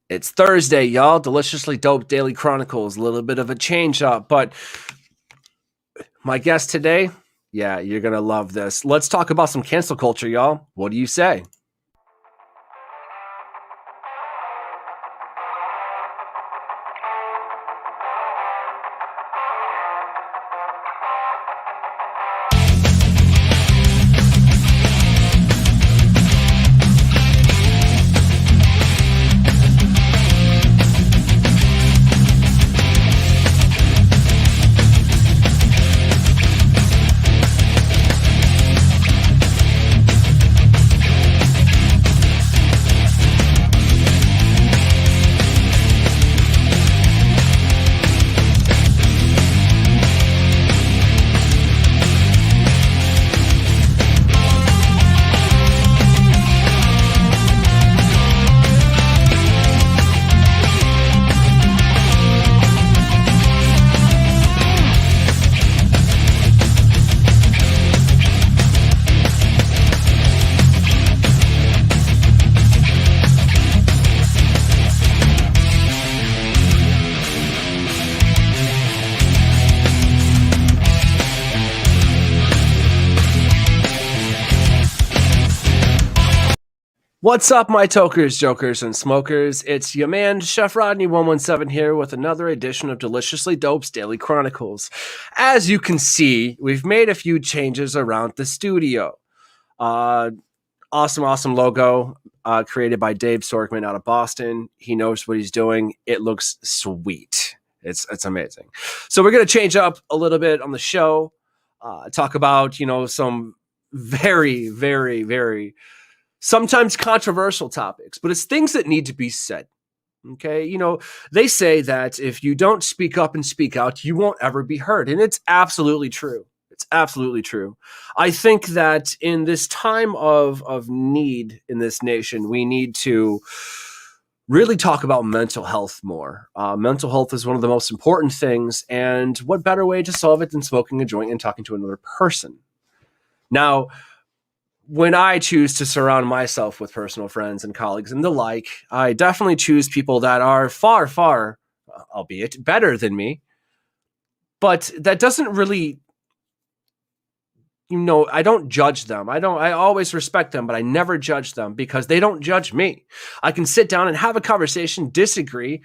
It's Thursday, y'all. Deliciously dope Daily Chronicles. A little bit of a change up, but my guest today, yeah, you're going to love this. Let's talk about some cancel culture, y'all. What do you say? What's up, my tokers, jokers, and smokers? It's your man, Chef Rodney 117 here with another edition of Deliciously Dope's Daily Chronicles. As you can see, we've made a few changes around the studio. Awesome logo created by Dave Sorkman out of Boston. He knows what he's doing. It looks sweet. It's amazing. So we're going to change up a little bit on the show, talk about, some very, very, very sometimes controversial topics, but it's things that need to be said. Okay. They say that if you don't speak up and speak out, you won't ever be heard. And it's absolutely true. It's absolutely true. I think that in this time of need in this nation, we need to really talk about mental health more. Mental health is one of the most important things. And what better way to solve it than smoking a joint and talking to another person? Now, when I choose to surround myself with personal friends and colleagues and the like, I definitely choose people that are far, albeit better than me. But that doesn't really, I don't judge them. I always respect them, but I never judge them because they don't judge me. I can sit down and have a conversation, disagree,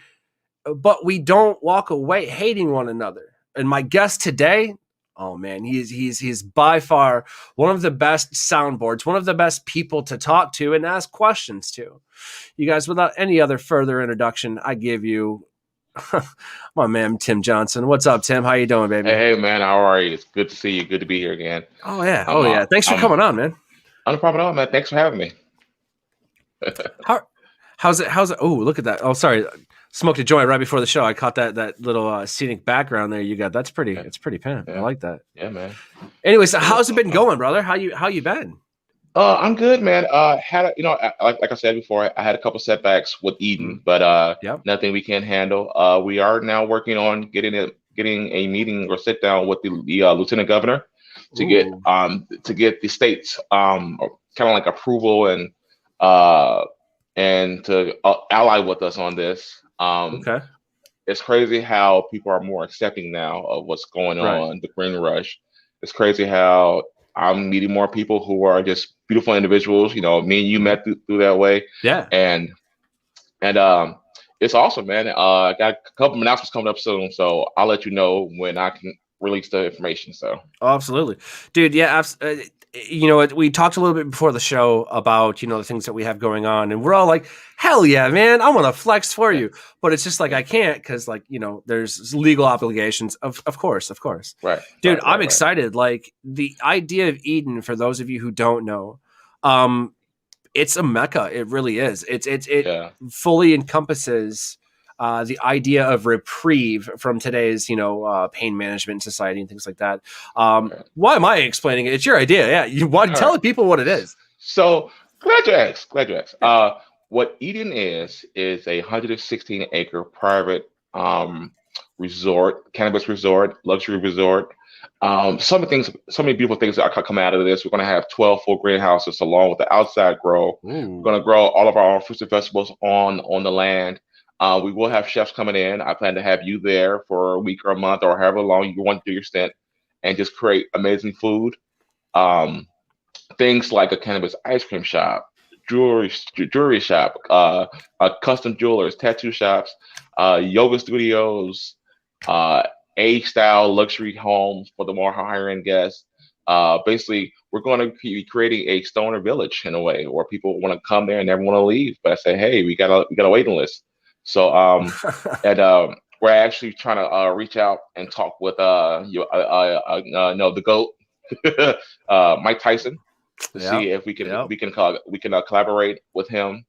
but we don't walk away hating one another. And my guest today, oh man, he's by far one of the best soundboards, one of the best people to talk to and ask questions to. You guys, without any other further introduction, I give you my man, Tim Johnson. What's up, Tim? How you doing, baby? Hey, man, how are you? It's good to see you. Good to be here again. Oh yeah. Thanks for coming on, man. No problem at all, man. Thanks for having me. How's it? Oh, look at that. Oh, sorry. Smoked a joint right before the show. I caught that little scenic background there you got. That's pretty. It's pretty pen. Yeah. I like that. Yeah, man. Anyway, so how's it been going, brother? How you been? I'm good, man. Had like I said before, I had a couple setbacks with Eden, but nothing we can't handle. We are now working on getting a meeting or sit down with the lieutenant governor to get the states kind of like approval and to ally with us on this. Okay. It's crazy how people are more accepting now of what's going on, the green rush. It's crazy how I'm meeting more people who are just beautiful individuals. Me and you met through that way. Yeah. And it's awesome, man. I got a couple of announcements coming up soon, so I'll let you know when I can release the information. So. Oh, absolutely, dude. Yeah. We talked a little bit before the show about, the things that we have going on, and we're all like, hell yeah, man, I'm going to flex for you. But it's just like, I can't, cause there's legal obligations of course. Right. Dude, I'm excited. Like the idea of Eden, for those of you who don't know, it's a mecca. It really is. It fully encompasses the idea of reprieve from today's, pain management society and things like that. Why am I explaining it? It's your idea. Yeah. You want to tell people what it is. So glad you asked. What Eden is a 116-acre private resort, cannabis resort, luxury resort. So many beautiful things that are coming out of this. We're going to have 12 full greenhouses along with the outside grow. We're going to grow all of our own fruits and vegetables on the land. We will have chefs coming in. I plan to have you there for a week or a month or however long you want to do your stint, and just create amazing food. Things like a cannabis ice cream shop, jewelry shop, custom jewelers, tattoo shops, yoga studios, A-style luxury homes for the more higher end guests. Basically, we're going to be creating a stoner village in a way where people want to come there and never want to leave. But I say, hey, we got a waiting list. So and we're actually trying to reach out and talk with no, the GOAT, Mike Tyson, to see if we can collaborate with him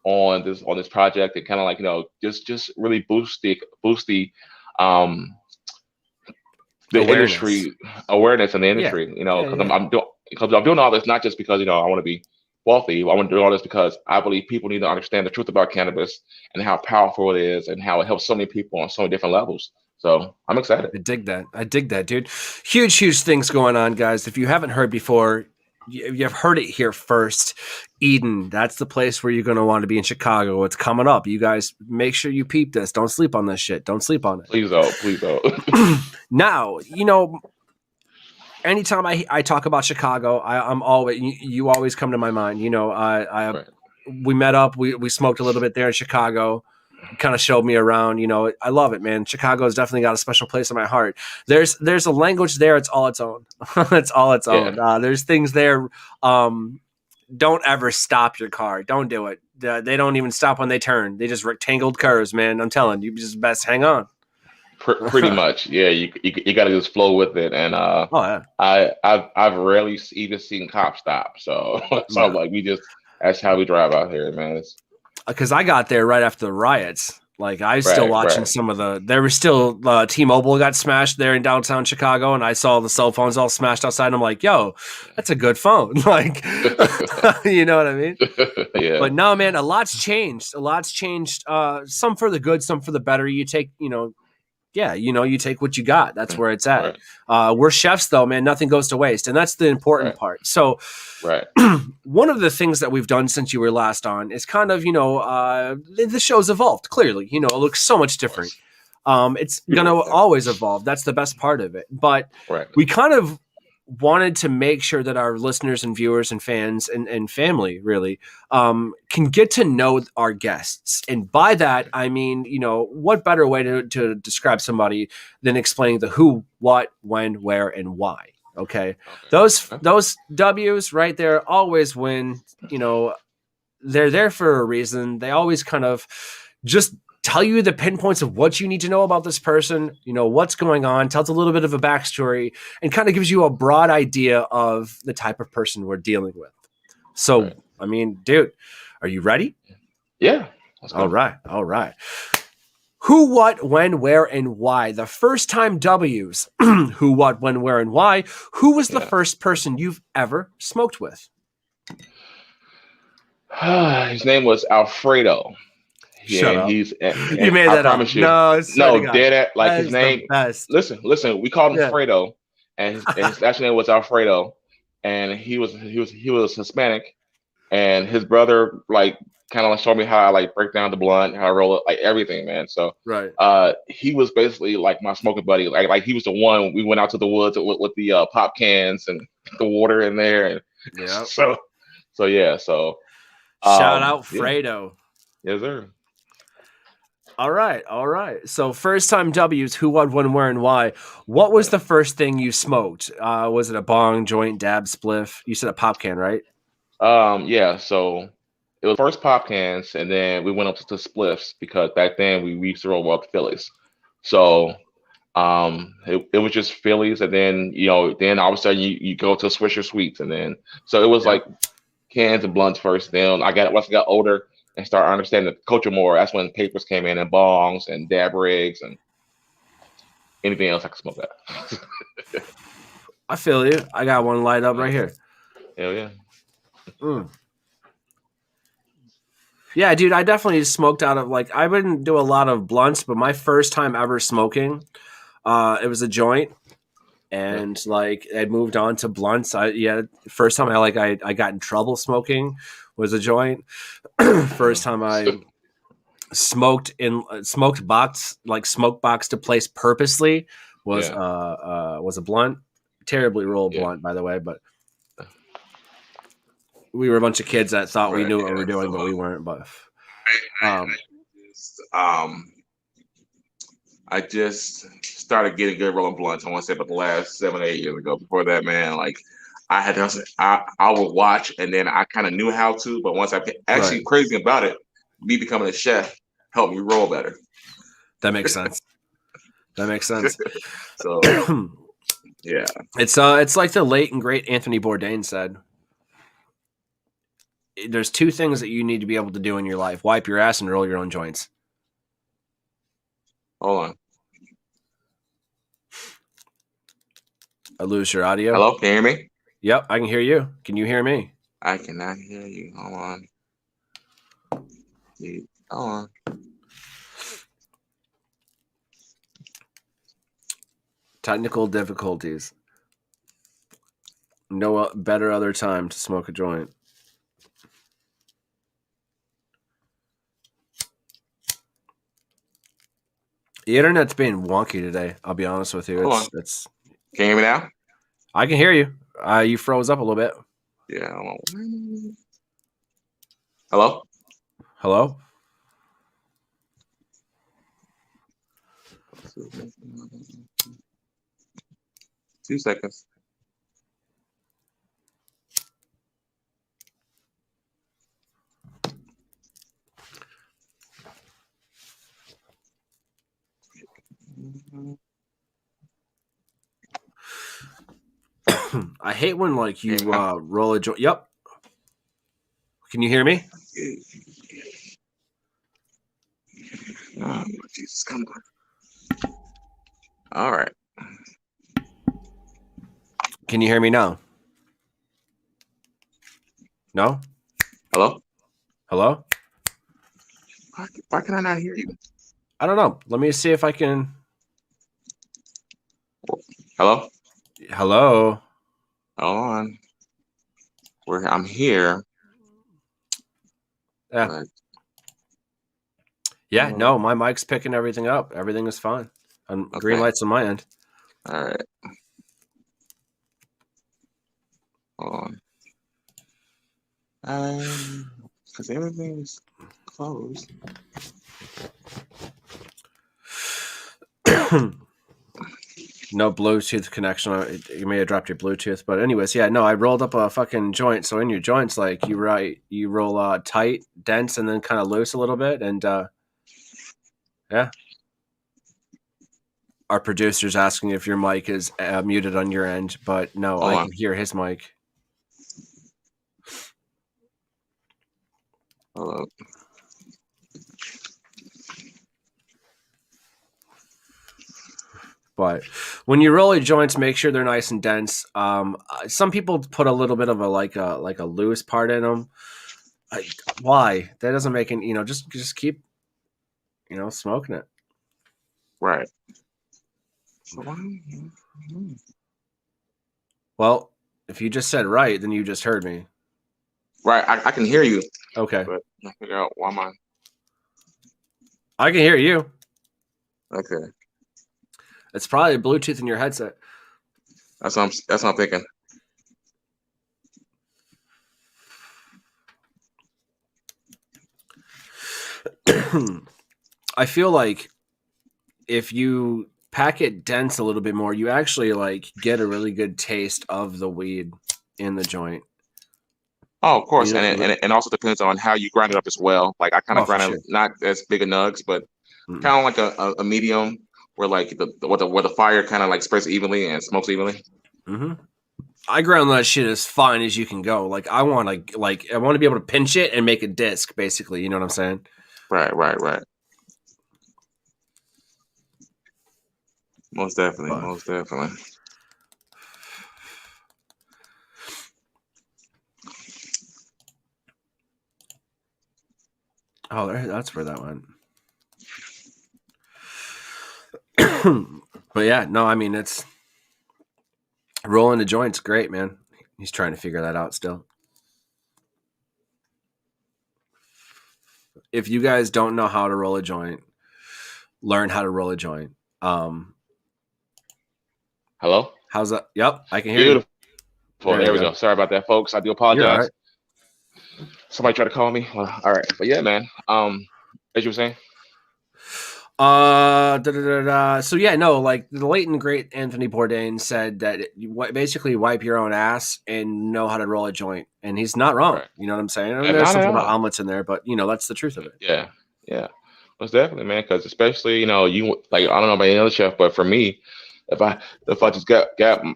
on this project, and kind of like, just really boost the industry awareness in the industry. Because I'm doing all this not just because I want to be wealthy. I want to do all this because I believe people need to understand the truth about cannabis and how powerful it is and how it helps so many people on so many different levels. So I'm excited. I dig that, dude. Huge things going on, guys. If you haven't heard before, you've heard it here first. Eden, that's the place where you're going to want to be in Chicago. It's coming up. You guys make sure you peep this. Don't sleep on this shit. Don't sleep on it. Please don't. Now, anytime I talk about Chicago, I'm always, you always come to my mind. We met up, we smoked a little bit there in Chicago. Kind of showed me around. I love it, man. Chicago's definitely got a special place in my heart. There's a language there. It's all its own. It's all its own. There's things there. Don't ever stop your car. Don't do it. They don't even stop when they turn. They just rectangled curves, man. I'm telling you, just best hang on. Pretty much, yeah. You got to just flow with it, and I've rarely even seen cops stop. So like that's how we drive out here, man. Because I got there right after the riots. Like I was still watching some of there was still T-Mobile got smashed there in downtown Chicago, and I saw the cell phones all smashed outside. And I'm like, yo, that's a good phone. Like, you know what I mean? Yeah. But no, man, a lot's changed. Some for the good, some for the better. You take, you take what you got. That's where it's at. We're chefs, though, man. Nothing goes to waste. And that's the important part. So one of the things that we've done since you were last on is kind of, the show's evolved, clearly. It looks so much different. It's going to always evolve. That's the best part of it. But we kind of wanted to make sure that our listeners and viewers and fans and family really can get to know our guests. And by that, I mean, what better way to describe somebody than explaining the who, what, when, where, and why. Okay. Those W's right there always win. They're there for a reason. They always kind of just tell you the pinpoints of what you need to know about this person, what's going on, tells a little bit of a backstory, and kind of gives you a broad idea of the type of person we're dealing with. So, I mean, dude, are you ready? Yeah. All right. Who, what, when, where, and why? The first time W's. Who, what, when, where, and why? Who was the first person you've ever smoked with? His name was Alfredo. Shut up. You made that up. No, dead at like that his name. Listen. We called him Fredo, and his actual name was Alfredo, and he was Hispanic, and his brother like kind of like showed me how I like break down the blunt, how I roll it, like everything, man. So he was basically like my smoking buddy. Like he was the one we went out to the woods with the pop cans and the water in there, and So shout out Fredo. Yes, sir. All right. So first time W's, who, what, when, where, and why. What was the first thing you smoked? Was it a bong, joint, dab, spliff? You said a pop can, right? Yeah. So it was first pop cans, and then we went up to spliffs because back then we used to roll up Phillies. So it was just Phillies, and then then all of a sudden you go to Swisher Sweets, and then so it was like cans and blunts first. Then once I got older and start understanding the culture more, that's when papers came in and bongs and dab rigs and anything else I could smoke that. I feel you. I got one light up right here. Hell yeah. Yeah, dude, I definitely smoked out of I wouldn't do a lot of blunts, but my first time ever smoking, it was a joint. And I moved on to blunts. First time I got in trouble smoking was a joint. First time I smoked box, like smoke box to place purposely was a blunt. Terribly rolled blunt, by the way, but we were a bunch of kids that thought we knew what we were doing, but we weren't. But I just started getting good rolling blunts. I want to say about the last 7 or 8 years ago. Before that, man, like I would watch, and then I kind of knew how to. But once I actually crazy about it, me becoming a chef helped me roll better. That makes sense. So yeah, it's like the late and great Anthony Bourdain said. There's two things that you need to be able to do in your life: wipe your ass and roll your own joints. Hold on. I lose your audio. Hello, can you hear me? Yep, I can hear you. Can you hear me? I cannot hear you. Hold on. Hold on. Technical difficulties. No better other time to smoke a joint. The internet's being wonky today. I'll be honest with you. It's. Can you hear me now? I can hear you. You froze up a little bit. Yeah. Hello? Hello? 2 seconds. I hate when like you roll a joint. Yep. Can you hear me? Oh, Jesus, come on. All right. Can you hear me now? No? Hello? Hello? Why can I not hear you? I don't know. Let me see if I can. Hello? Hello? Hold on. I'm here. Yeah. But... Yeah, no, my mic's picking everything up. Everything is fine. Green lights on my end. All right. Hold on. Because everything's closed. No Bluetooth connection. You may have dropped your Bluetooth, but anyways, yeah, no, I rolled up a fucking joint. So in your joints, like you roll tight, dense, and then kind of loose a little bit, and yeah. Our producer's asking if your mic is muted on your end, but no, I can hear his mic. Hello. But when you roll your joints, make sure they're nice and dense. Some people put a little bit of a loose part in them. Why? That doesn't make any. Just keep, smoking it. Right. Well, if you just said right, then you just heard me. Right. I can hear you. Okay. But I figure out why am I. I can hear you. Okay. It's probably Bluetooth in your headset. That's what I'm thinking. I feel like if you pack it dense a little bit more, you actually like get a really good taste of the weed in the joint. Oh, of course, and it also depends on how you grind it up as well. Like I kind of grind it not as big of nugs, but kind of like a medium, where like where the fire kind of like spreads evenly and smokes evenly. Mm-hmm. I ground that shit as fine as you can go. Like I want to be able to pinch it and make a disc, basically. You know what I'm saying? Right. Most definitely. Oh, that's where that went. But yeah, no, I mean, it's rolling the joints. Great, man. He's trying to figure that out still. if you guys don't know how to roll a joint, learn how to roll a joint. Hello? How's that? Yep, I can hear you. There we go. Sorry about that, folks. I do apologize. Right. Somebody tried to call me. All right. But yeah, man. As you were saying? So yeah, no, like the late and great Anthony Bourdain said that basically wipe your own ass and know how to roll a joint, and he's not wrong. Right. You know what I'm saying? I mean, there's something about omelets in there, but that's the truth of it. Yeah, most definitely, man. Because especially you like, I don't know about any other chef, but for me, if I just got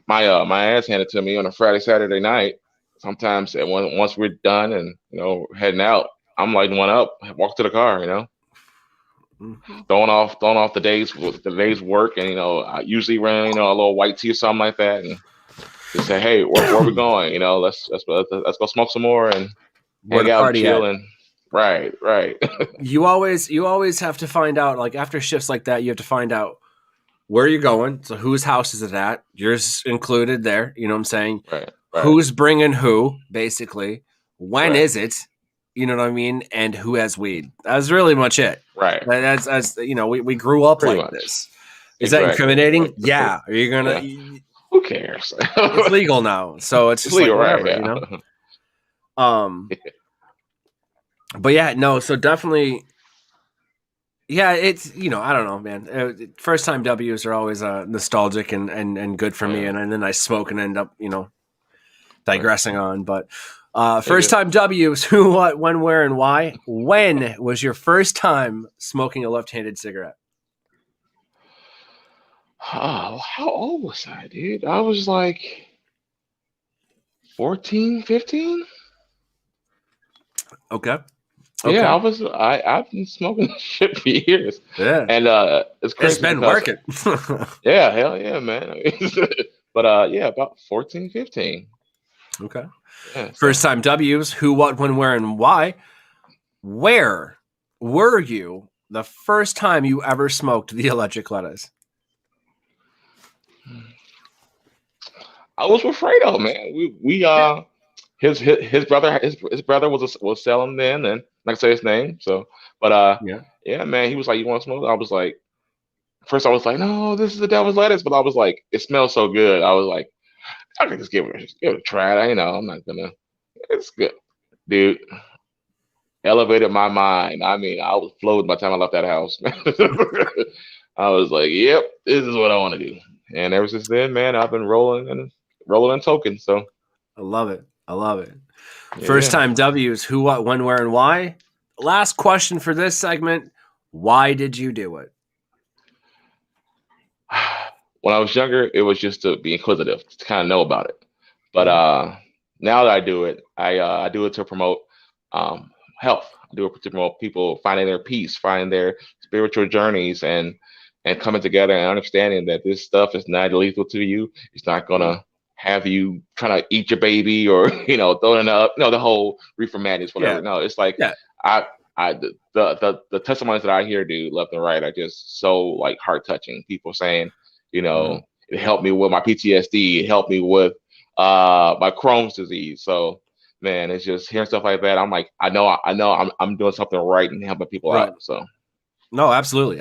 my my ass handed to me on a Friday, Saturday night, sometimes once we're done and heading out, I'm lighting one up, walk to the car, throwing off the day's work, and I usually run a little white tea or something like that, and just say, hey, where are we going? Let's go smoke some more and hang out, chill, and right. you always have to find out, like after shifts like that, you have to find out where you're going. So whose house is it at? Yours included there. You know what I'm saying? Right. Who's bringing who? Basically, when is it? You know what I mean? And who has weed? That's really much it. Right. As we grew up pretty like much. This. Is that incriminating? Yeah. Are you gonna? Yeah. Who cares? It's legal now, so it's just legal, like whatever, right? But yeah, no. So definitely, yeah. It's I don't know, man. First time W's are always nostalgic and good for me, and then I smoke and end up digressing on, but. First time W's, who, what, when, where, and why? When was your first time smoking a left-handed cigarette? Oh, how old was I, dude? I was like 14, 15. Okay. Yeah, I've been smoking shit for years. Yeah. And it's crazy. It's been working. Yeah, hell yeah, man. But yeah, about 14, 15. Okay. Yeah, first time W's, who, what, when, where, and why. Where were you the first time you ever smoked the electric lettuce? I was with Fredo, man. His brother was selling then, and like I say his name. So, but yeah, man, he was like, "You want to smoke?" I was like, first I was like, "No, this is the devil's lettuce," but I was like, it smells so good. I was like, I can just give it a try. I'm not gonna. It's good, dude. Elevated my mind. I mean, I was floating by the time I left that house. I was like, "Yep, this is what I want to do." And ever since then, man, I've been rolling and tokens. So I love it. Yeah. First time W's, who, what, when, where, and why. Last question for this segment: why did you do it? When I was younger, it was just to be inquisitive, to kind of know about it. But now that I do it, I do it to promote health. I do it to promote people finding their peace, finding their spiritual journeys, and coming together and understanding that this stuff is not lethal to you. It's not gonna have you trying to eat your baby or throwing up, the whole reefer madness, whatever. Yeah. No, it's like the testimonies that I hear, dude, left and right, are just so like heart touching. People saying, it helped me with my PTSD. It helped me with my Crohn's disease. So, man, it's just hearing stuff like that. I'm like, I know I'm doing something right and helping people out. So, no, absolutely.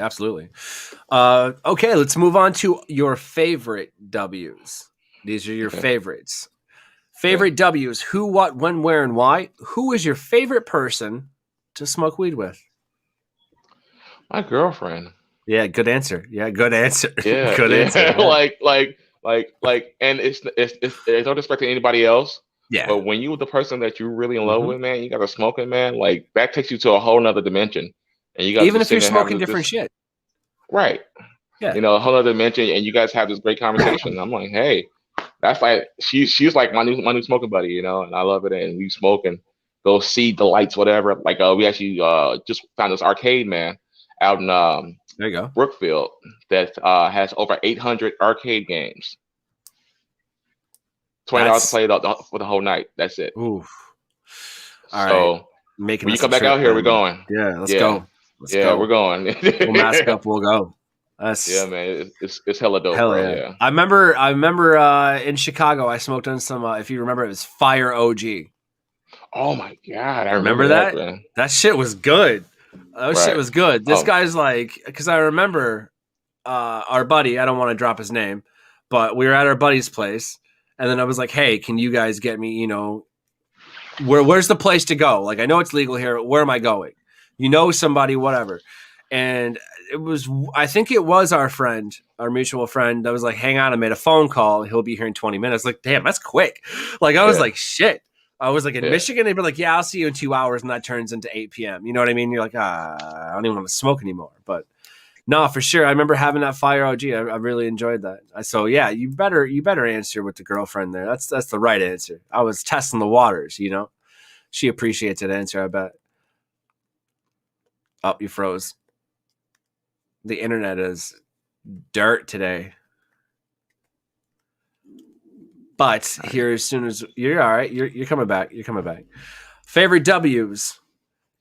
Okay, let's move on to your favorite W's. These are your favorites. Favorite W's, who, what, when, where, and why. Who is your favorite person to smoke weed with? My girlfriend. Yeah, good answer. Yeah, good answer. Yeah, good answer. Yeah. like, and it's no disrespect to anybody else. Yeah. But when you with the person that you're really in love with, man, you got a smoking, man, like that takes you to a whole nother dimension. And you got even if you're smoking different shit. Right. Yeah. A whole other dimension, and you guys have this great conversation. I'm like, hey, that's like she's like my new smoking buddy, and I love it. And we smoke and go see the lights, whatever. Like we actually just found this arcade, man, out in there you go, Brookfield, that has over 800 arcade games. $20 to play for the whole night. That's it. Oof. All right. When you come back out here, we're going. Yeah, let's go. We're going. We'll mask up. We'll go. Yeah, man, it's hella dope. Hell bro. Yeah. I remember in Chicago, I smoked on some. If you remember, it was Fire OG. Oh my god, I remember that. Man. That shit was good. Oh, shit was good. This guy's like, because I remember our buddy, I don't want to drop his name, but we were at our buddy's place. And then I was like, hey, can you guys get me, where's the place to go? Like, I know it's legal here. Where am I going? Somebody, whatever. And I think it was our mutual friend that was like, hang on, I made a phone call. He'll be here in 20 minutes. Like, damn, that's quick. Like, I was like, shit. I was like in Michigan. They'd be like, yeah, I'll see you in 2 hours. And that turns into 8 p.m. You know what I mean? You're like, I don't even want to smoke anymore. But no, for sure. I remember having that fire OG. I really enjoyed that. So yeah, you better answer with the girlfriend there. That's the right answer. I was testing the waters, She appreciates that answer, I bet. Oh, you froze. The internet is dirt today. But here, as soon as you're all right, you're coming back. You're coming back. Favorite W's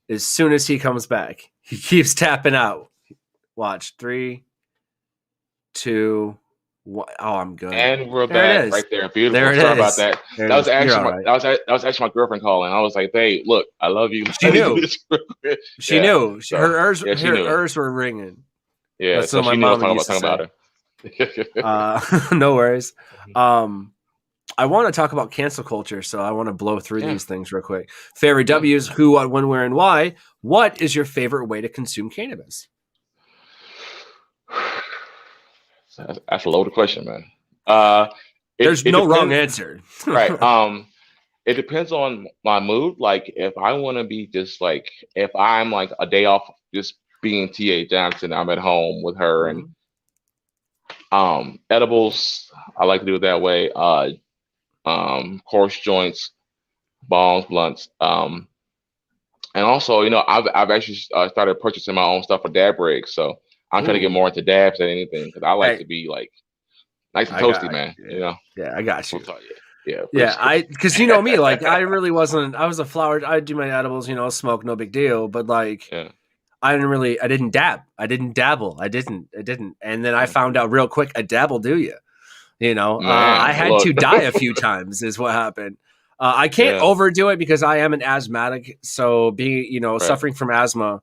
as soon as he comes back. He keeps tapping out. Watch 3, 2, 1. Oh, I'm good. And we're back right there. Beautiful. Sorry about that. That was actually my girlfriend calling. I was like, "Babe, look, I love you." She knew. She knew. Her ears were ringing. Yeah. So my mom was talking about her. No worries. I want to talk about cancel culture, so I want to blow through these things real quick. Favorite W's: who, what, when, where, and why. What is your favorite way to consume cannabis? That's a loaded question, man. There's no wrong answer. Right. It depends on my mood. Like if I want to be just like, if I'm like a day off just being T.A. Johnson, I'm at home with her and edibles, I like to do it that way. Coarse joints, bongs, blunts. And also, I've actually started purchasing my own stuff for dab rigs. So I'm trying to get more into dabs than anything because I like to be like nice and toasty, man. Yeah, I got you. Yeah. Because you know me, like I really wasn't. I was a flower. I do my edibles, smoke, no big deal. But like, I didn't dab. I didn't dabble. I didn't. And then I found out real quick, a dabble do you? I had to die a few times is what happened. I can't overdo it because I am an asthmatic. So being, suffering from asthma,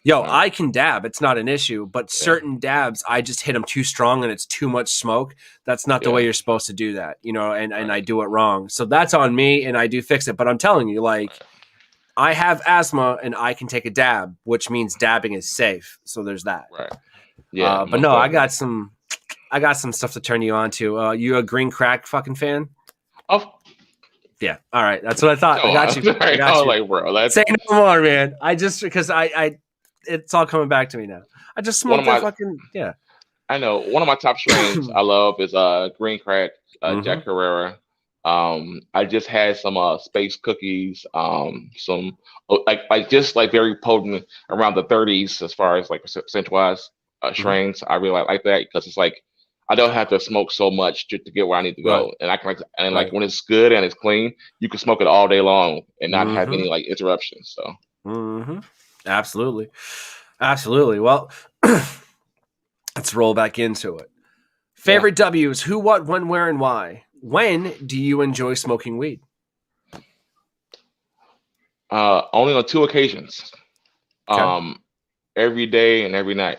I can dab. It's not an issue. But certain dabs, I just hit them too strong and it's too much smoke. That's not the way you're supposed to do that, and I do it wrong. So that's on me and I do fix it. But I'm telling you, like, I have asthma and I can take a dab, which means dabbing is safe. So there's that. Right. Yeah. But no, I got some stuff to turn you on to. You a green crack fucking fan? Oh. Yeah. All right. That's what I thought. I got you. I got you. Like, bro, say no more, man. Because it's all coming back to me now. I just smoked I know. One of my top strains I love is green crack, Jack Herrera. I just had some space cookies, some like just like very potent around the 30s as far as like percent wise strains. I really like that because it's like I don't have to smoke so much to get where I need to go, and I can like when it's good and it's clean, you can smoke it all day long and not have any like interruptions. So, absolutely. Well, let's roll back into it. Favorite W's: who, what, when, where, and why. When do you enjoy smoking weed? Only on 2 occasions. Okay. Every day and every night.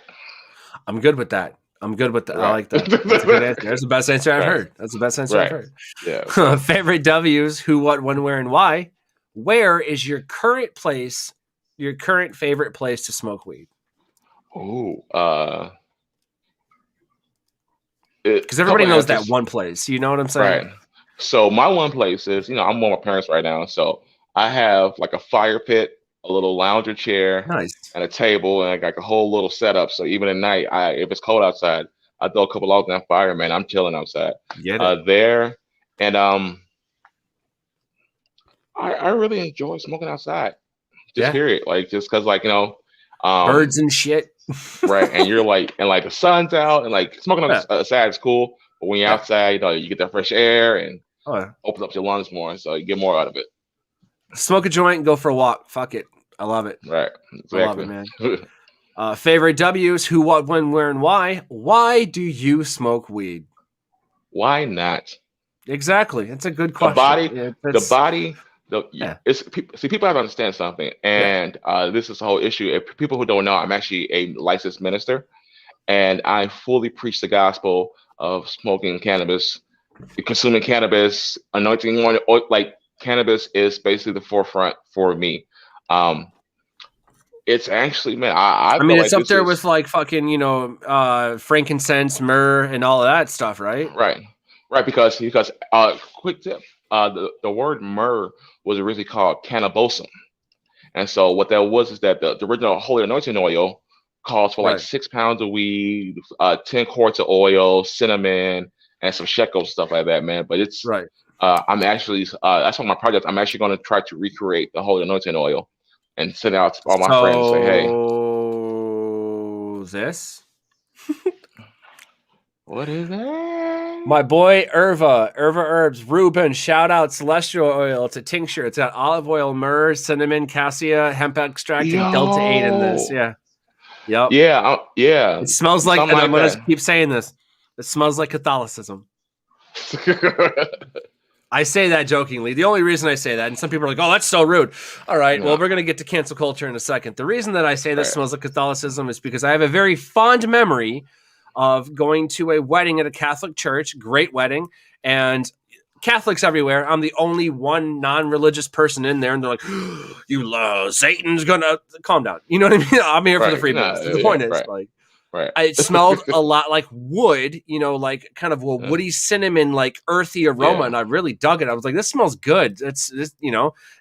I'm good with that. I like that. That's a good answer. That's the best answer I've heard. I've heard. Yeah. Favorite W's: who, what, when, where, and why. Where is your current favorite place to smoke weed? Because everybody knows that one place. You know what I'm saying? Right. So my one place is, I'm with my parents right now. So I have like a fire pit, a little lounger chair, and a table, and I got a whole little setup. So even at night, if it's cold outside, I throw a couple logs on that fire, man. I'm chilling outside. There. And I really enjoy smoking outside. Just period. Like just because birds and shit. Right. And you're like, and like the sun's out and like smoking outside is cool. But when you're outside, you get that fresh air and opens up your lungs more. So you get more out of it. Smoke a joint and go for a walk. Fuck it. I love it. Right. Exactly. I love it, man. Favorite W's: who, what, when, where, and why. Why do you smoke weed? Why not? Exactly. It's a good question. The body People have to understand something, and this is the whole issue. If people who don't know, I'm actually a licensed minister, and I fully preach the gospel of smoking cannabis, consuming cannabis, anointing one. Like cannabis is basically the forefront for me. It's actually, man, I mean, feel it's up there with like fucking, frankincense, myrrh, and all of that stuff, right? Right. Because quick tip, the word myrrh was originally called cannabosum, and so what that was is that the original holy anointing oil calls for like 6 pounds of weed, 10 quarts of oil, cinnamon, and some shekels, stuff like that, man. But it's right. I'm actually that's one of my projects. I'm actually going to try to recreate the holy anointing oil and send it out to all my friends and say, hey, this. What is that? My boy Irva Herbs, Ruben, shout out Celestial Oil. It's a tincture. It's got olive oil, myrrh, cinnamon, cassia, hemp extract, and Delta 8 in this. Yeah. Yep. Yeah. It smells like, and I'm going to keep saying this, it smells like Catholicism. I say that jokingly. The only reason I say that, and some people are like, oh, that's so rude. All right, well, we're going to get to cancel culture in a second. The reason that I say this smells like Catholicism is because I have a very fond memory of going to a wedding at a Catholic church, great wedding, and Catholics everywhere. I'm the only one non-religious person in there, and they're like, you love Satan's going to calm down. You know what I mean? I'm here for the free bills. The point is, it smelled a lot like wood, like kind of a woody cinnamon, like earthy aroma. And I really dug it. I was like, this smells good. It's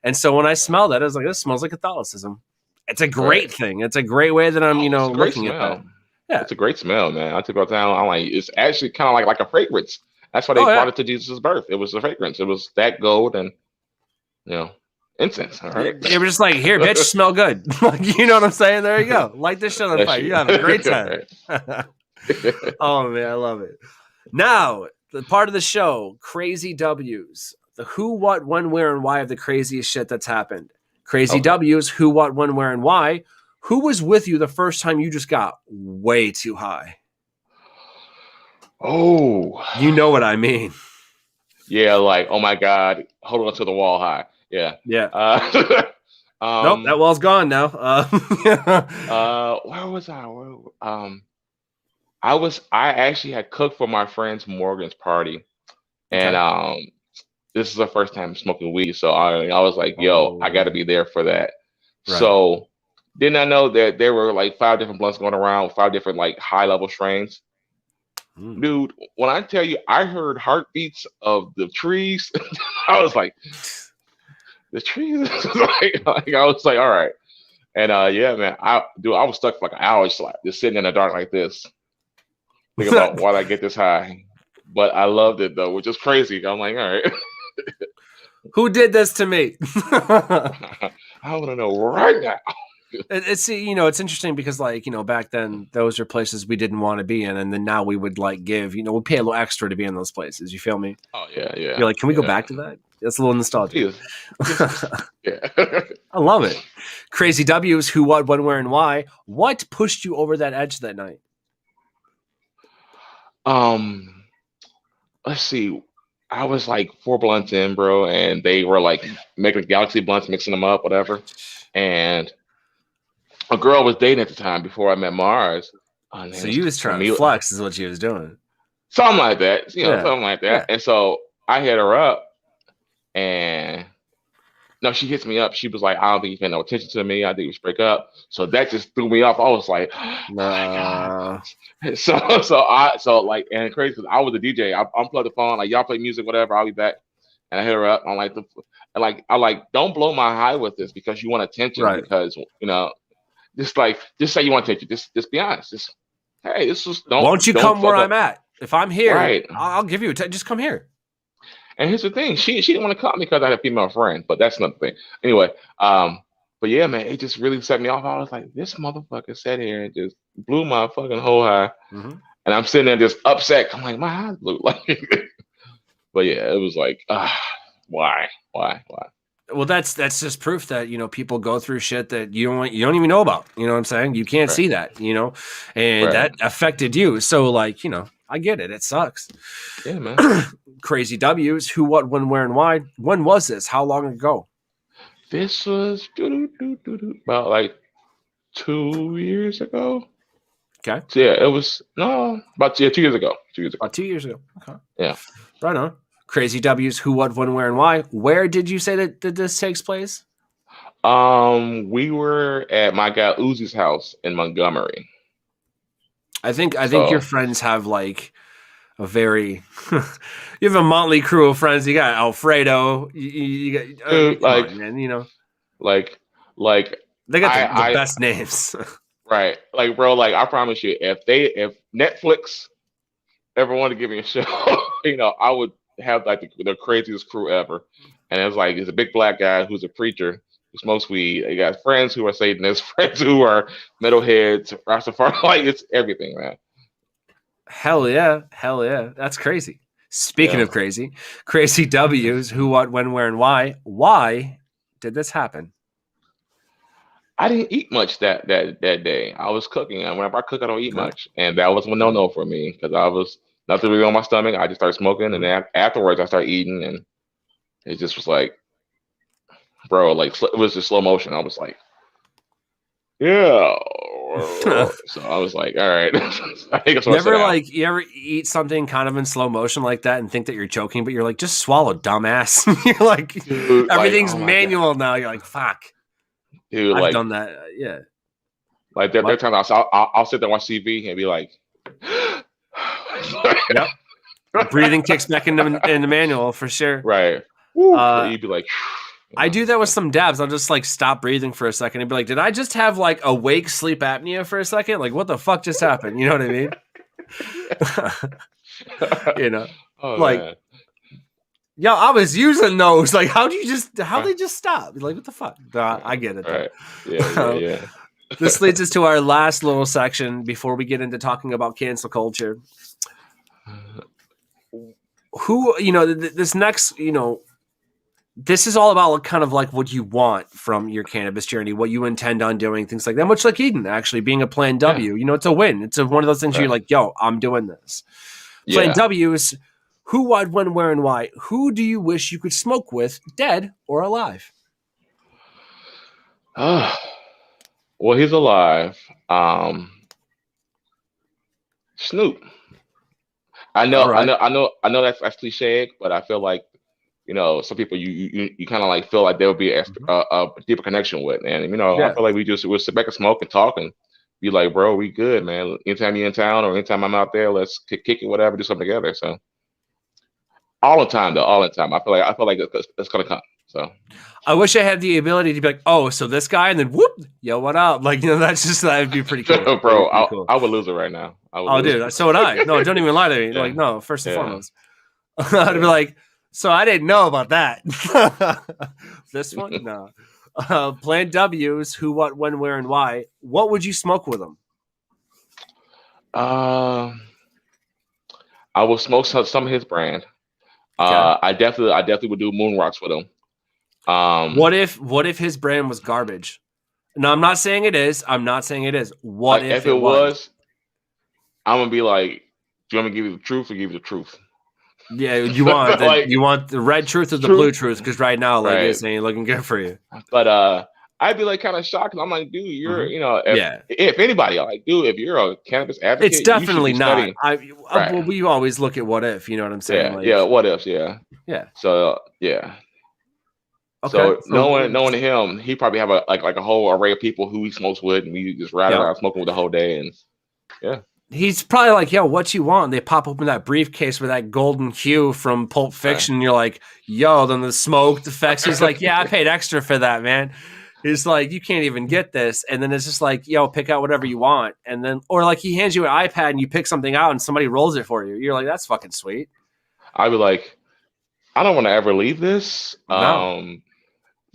and so when I smelled that, I was like, this smells like Catholicism. It's a great thing. It's a great way that I'm, looking at that. Yeah. It's a great smell, man. I took it down. I'm like, it's actually kind of like a fragrance. That's why they brought it to Jesus' birth. It was a fragrance. It was that gold and, incense. All right. They were just like, here, bitch, smell good. You know what I'm saying? There you go. Light this shit on fire. You have a great time. Oh, man, I love it. Now, the part of the show, crazy W's. The who, what, when, where, and why of the craziest shit that's happened. Crazy W's, who, what, when, where, and why. Who was with you the first time you just got way too high? Oh. You know what I mean. Yeah, like, oh, my God, hold on to the wall high. Yeah. Nope, that wall's gone now. Where was I actually had cooked for my friend's Morgan's party, and this is the first time smoking weed, so I was like, yo, I got to be there for that. Right. So didn't I know that there were like 5 different blunts going around with 5 different like high level strains? Dude, when I tell you I heard heartbeats of the trees, I was like, the trees. like I was like, all right. And man, I was stuck for like an hour, just sitting in the dark like this, thinking about why I get this high. But I loved it though, which is crazy. I'm like, all right. Who did this to me? I want to know right now. It's it's interesting because back then those are places we didn't want to be in, and then now we would like give we'd pay a little extra to be in those places. You feel me? Oh yeah. You're like, can we go back to that? That's a little nostalgic. Yeah. I love it. Crazy W's, who, what, when, where, and why. What pushed you over that edge that night? Let's see. I was like 4 blunts in, bro, and they were like making Galaxy blunts, mixing them up, whatever. And a girl was dating at the time before I met Mars. So you was trying to flex is what she was doing. Something like that. Something like that. Yeah. And so I hit her up, and no, she hits me up. She was like, I don't think you pay no attention to me. I think we should break up. So that just threw me off. I was like, oh my God. So like, and crazy because I was a DJ. I unplugged the phone, like, y'all play music, whatever. I'll be back. And I hit her up. I'm like, don't blow my high with this because you want attention. Right. Because just say you want attention. Just be honest. Won't you come where I'm at? If I'm here, right, I'll give you just come here. And here's the thing, she didn't want to call me because I had a female friend, but that's another thing. Anyway, but yeah, man, it just really set me off. I was like, this motherfucker sat here and just blew my fucking whole high. Mm-hmm. And I'm sitting there just upset. I'm like, my high blew. But yeah, it was like, why? Well, that's just proof that people go through shit that you don't even know about. You know what I'm saying? You can't see that. And that affected you. So I get it. It sucks. Yeah, man. Crazy W's. Who, what, when, where, and why. When was this? How long ago? This was about like 2 years ago. Okay. So yeah, it was about 2 years ago. 2 years ago. About 2 years ago. Okay. Yeah. Right on. Crazy W's. Who, what, when, where, and why. Where did you say that this takes place? We were at my guy Uzi's house in Montgomery. I think your friends have like a very you have a motley crew of friends. You got Alfredo. You got dude, like, on, man. You know, like they got the best names. Right, like, bro, like, I promise you, if Netflix ever wanted to give me a show, I would have like the craziest crew ever. And it's like, he's a big black guy who's a preacher who smokes weed. He got friends who are Satanists, friends who are metalheads, Rastafari. Like, it's everything, man. Hell yeah, that's crazy. Speaking of crazy W's. Who, what, when, where, and why. Why did this happen? I didn't eat much that day. I was cooking, and whenever I cook, I don't eat much, and that was a no for me because I was nothing really on my stomach. I just started smoking, and then afterwards, I started eating, and it just was like, bro, like, it was just slow motion. I was like, yeah. So I was like, all right. You ever eat something kind of in slow motion like that and think that you're joking, but you're like, just swallow, dumbass. You're like, dude, everything's manual now. You're like, fuck. Dude, I've done that. Yeah. Like, there are times I'll sit there and watch TV and be like, yep. Breathing kicks back in the manual for sure. Right. You'd be like, I do that with some dabs. I'll just like stop breathing for a second and be like, did I just have like awake sleep apnea for a second? Like, what the fuck just happened? You know what I mean? Like, man. Yo, I was using those. Like, they just stop? Like, what the fuck? I get it. Right. Yeah. This leads us to our last little section before we get into talking about cancel culture. This next, this is all about kind of like what you want from your cannabis journey, what you intend on doing, things like that. Much like Eden, actually being a Plan W. Yeah. It's a win. It's one of those things you're like, yo, I'm doing this. Plan W is who, what, when, where, and why. Who do you wish you could smoke with, dead or alive? Well, he's alive. Snoop. I know that's cliche, but I feel like, some people you kind of like feel like there would be a deeper connection with, and I feel like we'll sit back and smoke and talk and be like, bro, we good, man. Anytime you're in town or anytime I'm out there, let's kick it, whatever, do something together. So all the time. I feel like that's gonna come. So I wish I had the ability to be like, oh, so this guy, and then whoop, yo, what up? Like, that'd be pretty cool. Bro, I would lose it right now. Dude, so would I. No, don't even lie to me. Yeah. Like, no, first and foremost. I'd be like, so I didn't know about that. This one? No. Plan W's, who, what, when, where, and why. What would you smoke with them? I will smoke some of his brand. Okay. I definitely would do moon rocks with him. What if his brand was garbage? No, I'm not saying it is. What if it was? I'm gonna be like, do you want me to give you the truth or give you the truth? Yeah, you want you want the red truth or the blue truth? Because right now, like, this ain't looking good for you. But I'd be like kind of shocked. I'm like, dude, you're if anybody, I'm like, dude, if you're a cannabis advocate, it's definitely not. Well, we always look at what if, you know what I'm saying? Yeah, what ifs, yeah. So yeah. Okay. So knowing him, he probably have a whole array of people who he smokes with, and we just ride around smoking with the whole day, and yeah. He's probably like, yo, what you want? And they pop open that briefcase with that golden hue from Pulp Fiction. And you're like, yo, then the smoke effects. He's like, yeah, I paid extra for that, man. He's like, you can't even get this. And then it's just like, yo, pick out whatever you want. And then, or like he hands you an iPad and you pick something out and somebody rolls it for you. You're like, that's fucking sweet. I'd be like, I don't want to ever leave this. No.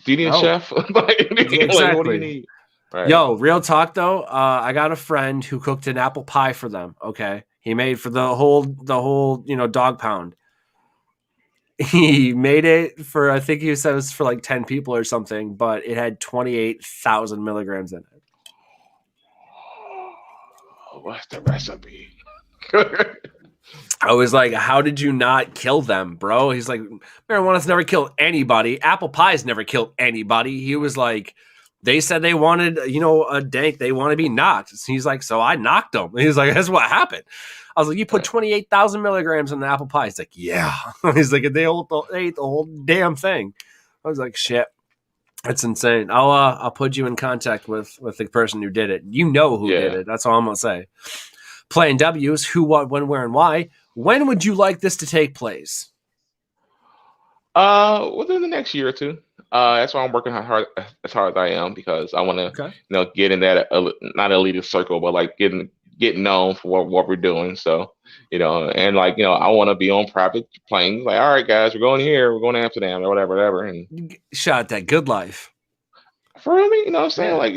Do you need a chef? Exactly. Like, what do you need? Right. Yo, real talk though. I got a friend who cooked an apple pie for them. Okay, he made for the whole dog pound. He made it for, I think he said it was for like 10 people or something, but it had 28,000 milligrams in it. What's the recipe? I was like, how did you not kill them, bro? He's like, marijuana's never killed anybody. Apple pie's never killed anybody. He was like, they said they wanted, a dank. They want to be knocked. He's like, so I knocked them. He's like, that's what happened. I was like, you put 28,000 milligrams in the apple pie. He's like, yeah. He's like, they ate the whole damn thing. I was like, shit. That's insane. I'll put you in contact with the person who did it. You know who did it. That's all I'm gonna say. Playing W's, who, what, when, where, and why. When would you like this to take place? Within the next year or two. That's why I'm working as hard as I am, because I want to, get in that not elitist circle, but like getting known for what we're doing. So, and like, I want to be on private planes. Like, all right, guys, we're going here, we're going to Amsterdam or whatever. And shot that good life. For me, you know what I'm saying? Like,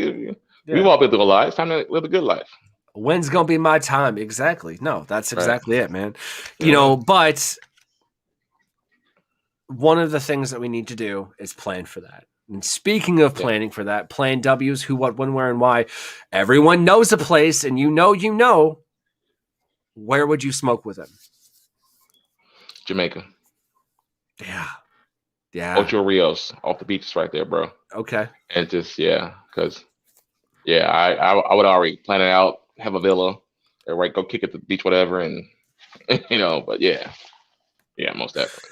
we've all been through a lot. It's time to live a good life. When's gonna be my time? Exactly. No, that's exactly it, man. But one of the things that we need to do is plan for that. And speaking of planning for that, playing W's, who, what, when, where, and why. Everyone knows a place, and you know. Where would you smoke with him? Jamaica. Yeah. Ocho Rios, off the beaches right there, bro. Okay. And just because I would already plan it out, have a villa, right? Go kick at the beach, whatever, and but most definitely.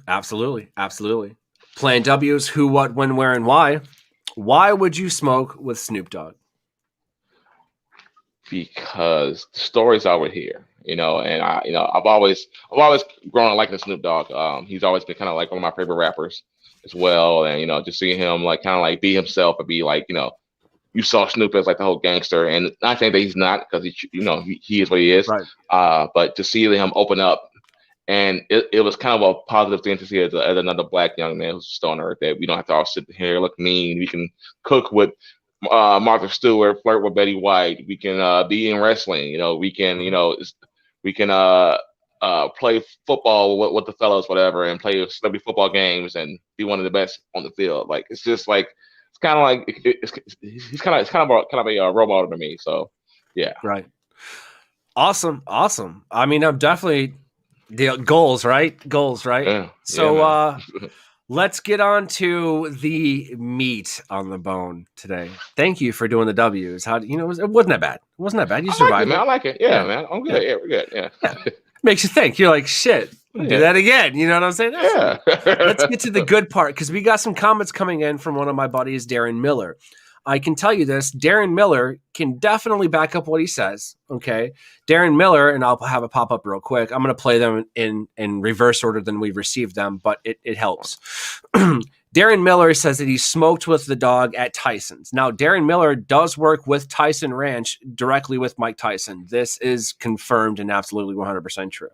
Absolutely. Playing W's, who, what, when, where, and why. Why would you smoke with Snoop Dogg? Because the stories I would hear, and I've always grown up liking Snoop Dogg. He's always been kind of like one of my favorite rappers as well, and just seeing him like kind of like be himself and be like, you saw Snoop as like the whole gangster, and not saying that he's not, because he is what he is, right. But to see him open up, and it was kind of a positive thing to see as another black young man who's still on earth, that we don't have to all sit here look mean. We can cook with Martha Stewart, flirt with Betty White. We can be in wrestling. We can play football with the fellows, whatever, and play celebrity football games and be one of the best on the field. Like, it's just like, it's kind of like he's kind of a role model to me. So yeah, right. Awesome. I mean, I'm definitely the goals, right? Yeah, so let's get on to the meat on the bone today. Thank you for doing the W's. It wasn't that bad. It wasn't that bad. You survived. I like it. Yeah, man. I'm good. Yeah, we're good. Yeah. Makes you think. You're like, shit, do that again. You know what I'm saying? Let's get to the good part, because we got some comments coming in from one of my buddies, Darren Miller. I can tell you this, Darren Miller can definitely back up what he says, okay? Darren Miller, and I'll have it pop up real quick. I'm going to play them in reverse order than we've received them, but it helps. Darren Miller says that he smoked with the dog at Tyson's. Now, Darren Miller does work with Tyson Ranch directly with Mike Tyson. This is confirmed and absolutely 100% true.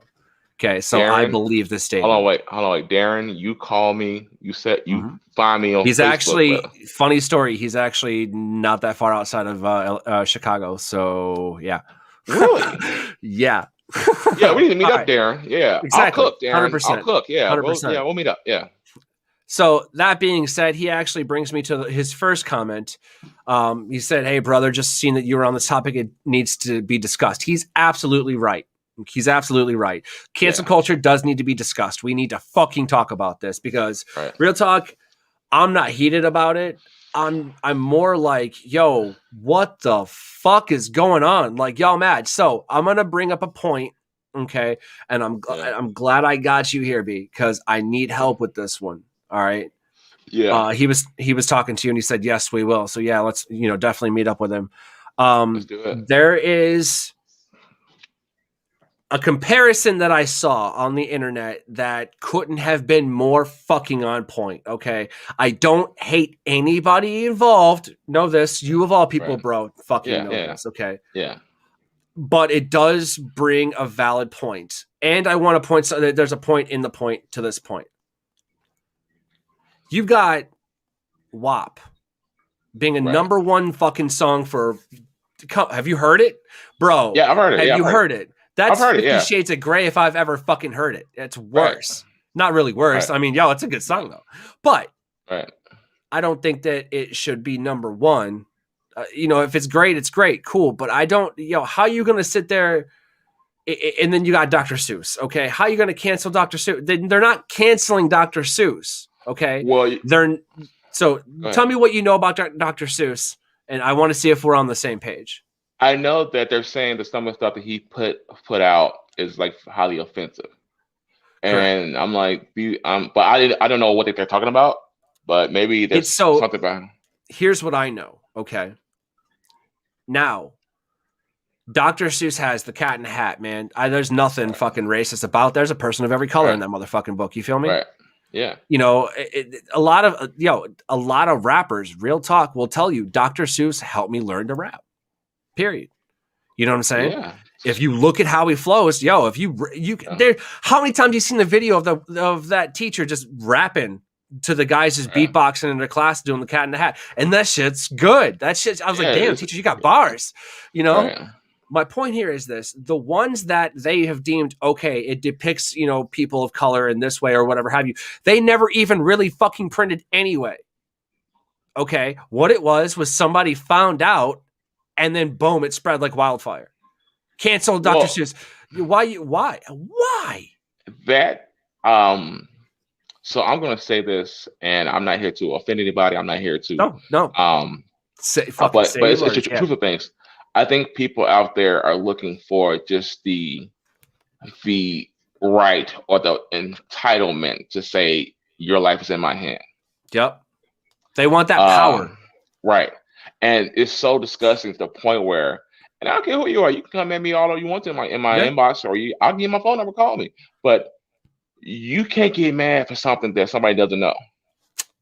Okay, so Darren, I believe this statement. Hold on, wait. Darren, you call me. You said you find me on He's Facebook, actually, funny story, he's actually not that far outside of Chicago. So, yeah. Really? Yeah. Yeah, we need to meet up, Darren. Yeah. Exactly. I'll cook, Darren. 100%. I'll cook, yeah. 100%. We'll meet up, yeah. So, that being said, he actually brings me to his first comment. He said, hey, brother, just seeing that you were on this topic, it needs to be discussed. He's absolutely right. Cancel culture does need to be discussed. We need to fucking talk about this, because real talk, I'm not heated about it. I'm more like, yo, what the fuck is going on? Like, y'all mad. So I'm going to bring up a point. Okay. And I'm glad I got you here, B, because I need help with this one. All right. Yeah. He was talking to you and he said, yes, we will. So yeah, let's, definitely meet up with him. Let's do it. There is a comparison that I saw on the internet that couldn't have been more fucking on point. Okay. I don't hate anybody involved. Know this, you of all people, bro, fucking know this. Okay. Yeah. But it does bring a valid point. And I want to point, so there's a point in the point to this point. You've got WAP being a number one fucking song for, have you heard it? Bro. Yeah, I've heard it. Have you heard it? That's 50 it, Shades of Grey if I've ever fucking heard it. It's worse. Not really worse. I mean, it's a good song though. But I don't think that it should be number one. If it's great, it's great. Cool. But I don't, how are you going to sit there and then you got Dr. Seuss. Okay, how are you going to cancel Dr. Seuss? They're not canceling Dr. Seuss. Okay, well, so tell me what you know about Dr. Seuss, and I want to see if we're on the same page. I know that they're saying that some of the stuff that he put out is like highly offensive, and correct. I'm like, but I don't know what they're talking about, but maybe there's something about him. Here's what I know. Okay, now Dr. Seuss has the cat in the hat, man. There's nothing fucking racist about. There's a person of every color in that motherfucking book. You feel me? Right. Yeah. You know, a lot of rappers, real talk, will tell you Dr. Seuss helped me learn to rap. Period. You know what I'm saying? Yeah. If you look at how he flows, if you there, how many times have you seen the video of that teacher just rapping to the guys just beatboxing in their class doing the cat in the hat, and that shit's good. That shit, I was like, damn, teacher, you got bars. You know. Right. My point here is this: the ones that they have deemed okay, it depicts, people of color in this way or whatever have you. They never even really fucking printed anyway. Okay, what it was somebody found out, and then boom, it spread like wildfire. Cancel Dr. Seuss. Why? That So I'm gonna say this, and I'm not here to offend anybody. I'm not here to no. But it's the truth of things. I think people out there are looking for just the right or the entitlement to say your life is in my hand. Yep. They want that power. Right. And it's so disgusting to the point where, and I don't care who you are, you can come at me all you want to in my inbox, or I'll give you my phone number, call me. But you can't get mad for something that somebody doesn't know.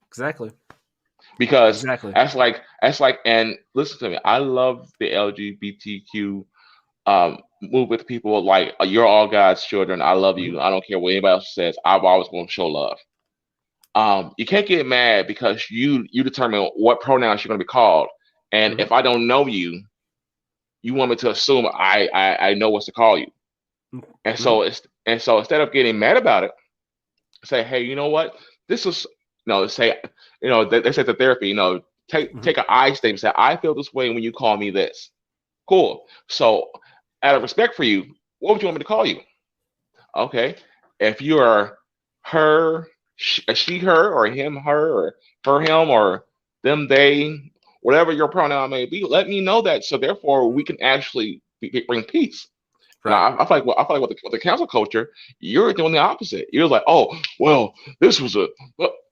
Exactly. Because that's like, and listen to me, I love the LGBTQ move with people like, you're all God's children. I love you. I don't care what anybody else says. I've always going to show love. You can't get mad because you determine what pronouns you're going to be called. And if I don't know you, you want me to assume I know what to call you. And so instead of getting mad about it, say, hey, you know what? This is, say, they said the therapy, take an I statement, say, I feel this way when you call me this. Cool. So out of respect for you, what would you want me to call you? Okay. If you are her, she, her, or him, her, or her, him, or them, they, whatever your pronoun may be, let me know that. So therefore we can actually bring peace. Right. I feel like with the cancel culture, you're doing the opposite. You're like, oh, well, this was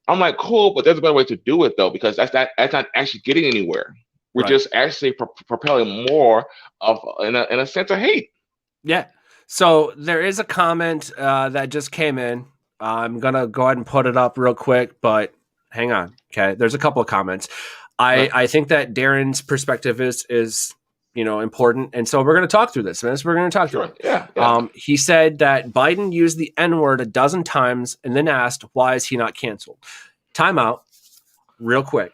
I'm like, cool, but there's a better way to do it though, because that's not actually getting anywhere. We're just actually propelling more of in a sense of hate. Yeah. So there is a comment that just came in. I'm gonna go ahead and put it up real quick, but hang on. Okay, there's a couple of comments. I think that Darren's perspective is important, and so we're going to talk through this. We're going to talk through it. Yeah. He said that Biden used the N-word a dozen times and then asked, why is he not canceled? Time out real quick.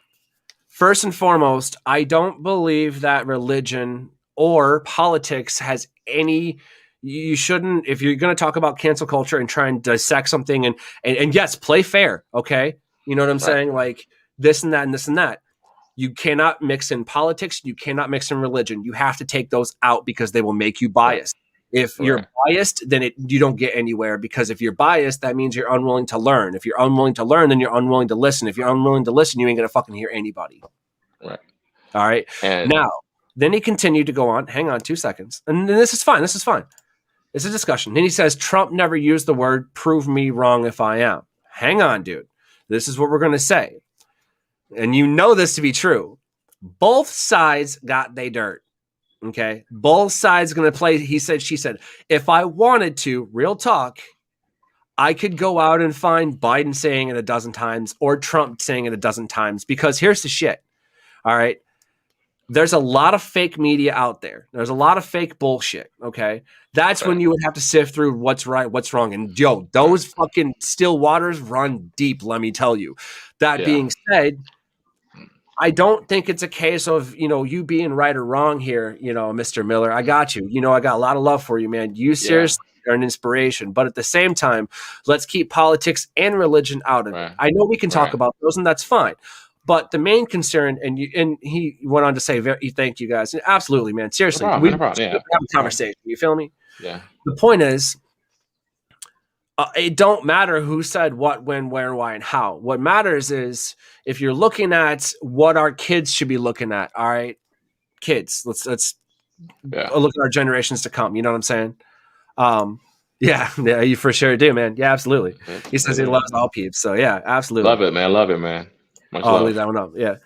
First and foremost, I don't believe that religion or politics has any. You shouldn't, if you're going to talk about cancel culture and try and dissect something and yes, play fair. Okay. You know what I'm saying? Like this and that and this and that. You cannot mix in politics. You cannot mix in religion. You have to take those out because they will make you biased. If you're biased, then you don't get anywhere, because if you're biased, that means you're unwilling to learn. If you're unwilling to learn, then you're unwilling to listen. If you're unwilling to listen, you ain't going to fucking hear anybody. Right. All right. And now, then he continued to go on. Hang on 2 seconds. And this is fine. It's a discussion. Then he says, Trump never used the word, prove me wrong if I am. Hang on, dude. This is what we're going to say. And you know this to be true. Both sides got they dirt. Okay. Both sides going to play. He said, she said, if I wanted to, real talk, I could go out and find Biden saying it a dozen times or Trump saying it a dozen times, because here's the shit. All right. There's a lot of fake media out there. There's a lot of fake bullshit. Okay. That's when you would have to sift through what's right, what's wrong. And those fucking still waters run deep. Let me tell you. That being said, I don't think it's a case of, you being right or wrong here, Mr. Miller. I got you. I got a lot of love for you, man. You seriously are an inspiration. But at the same time, let's keep politics and religion out of it. I know we can talk about those, and that's fine. But the main concern, and he went on to say, thank you guys. Absolutely, man. Seriously, no we problem. Yeah. have a conversation. You feel me? Yeah. The point is, it don't matter who said what, when, where, why, and how. What matters is if you're looking at what our kids should be looking at. All right, kids, let's look at our generations to come. You know what I'm saying? Yeah, you for sure do, man. Yeah, absolutely. He says he loves all peeps, so yeah, absolutely. Love it, man. Love it, man. Much love. I'll leave that one up. Yeah.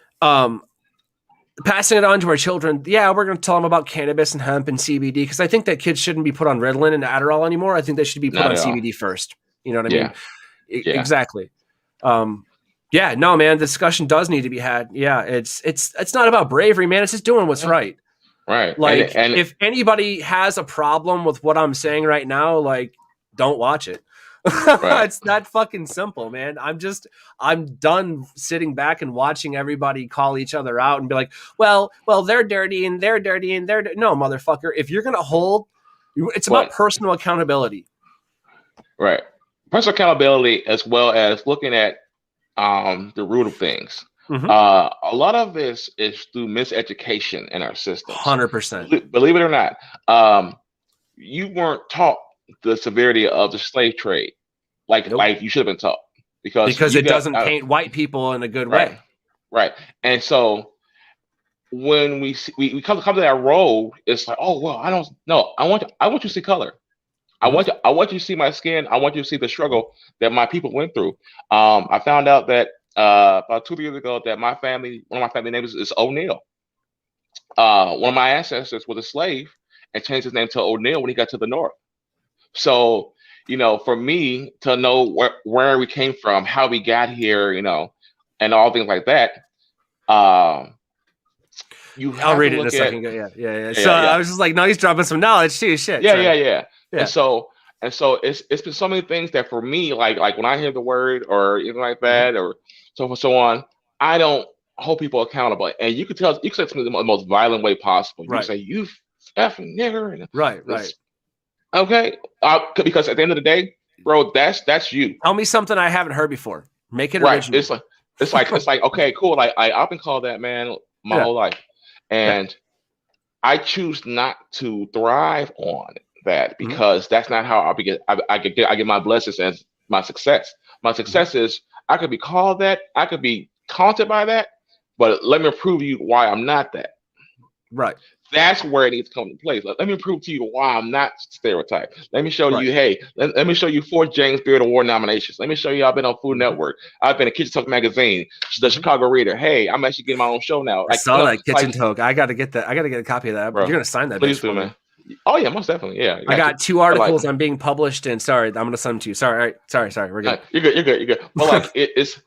Passing it on to our children. Yeah, we're going to tell them about cannabis and hemp and CBD because I think that kids shouldn't be put on Ritalin and Adderall anymore. I think they should be put on CBD first. You know what I mean? Yeah. Exactly. Yeah, no, man. Discussion does need to be had. Yeah, it's not about bravery, man. It's just doing what's right. Right. Like, and if anybody has a problem with what I'm saying right now, like, don't watch it. Right. It's that fucking simple, man. I'm done sitting back and watching everybody call each other out and be like, well, they're dirty and they're dirty and they're no, motherfucker. If you're gonna hold, it's about personal accountability. Right. Personal accountability as well as looking at the root of things. Mm-hmm. A lot of this is through miseducation in our system. 100%. Believe it or not, you weren't taught the severity of the slave trade, like you should have been taught, because it doesn't paint white people in a good way. Right. And so when we come to that road, it's like, oh well, I don't know. I want you to see color. I want you to see my skin. I want you to see the struggle that my people went through. I found out that about 2 years ago that one of my family names is O'Neill. One of my ancestors was a slave and changed his name to O'Neill when he got to the north. So, for me to know where we came from, how we got here, and all things like that, I'll read it in a second. Yeah. So I was just like, no, he's dropping some knowledge too. Shit. Yeah. And so it's been so many things that for me, like when I hear the word or anything like that, or so on, I don't hold people accountable. And you can say to me the most violent way possible. You say, you effing nigger. And right. Okay. Because at the end of the day, bro, that's you. Tell me something I haven't heard before. Make it original. It's like, okay, cool. Like I've been called that, man, my whole life. And I choose not to thrive on that because that's not how I get my blessings and my success. My success is I could be called that, I could be taunted by that, but let me prove to you why I'm not that. Right. That's where it needs to come into place. Let me prove to you why I'm not stereotyped. Let me show you, hey, let me show you 4 James Beard Award nominations. Let me show you I've been on Food Network. I've been in Kitchen Talk magazine, the Chicago Reader. Hey, I'm actually getting my own show now. I saw that Kitchen Talk. I got to get that. I got to get a copy of that. Bro, you're gonna sign that. Please do, man. Oh yeah, most definitely. Yeah. I got 2 articles I'm being published in. Sorry, I'm gonna send them to you. Sorry. All right. Sorry. We're good. You're good. But like it's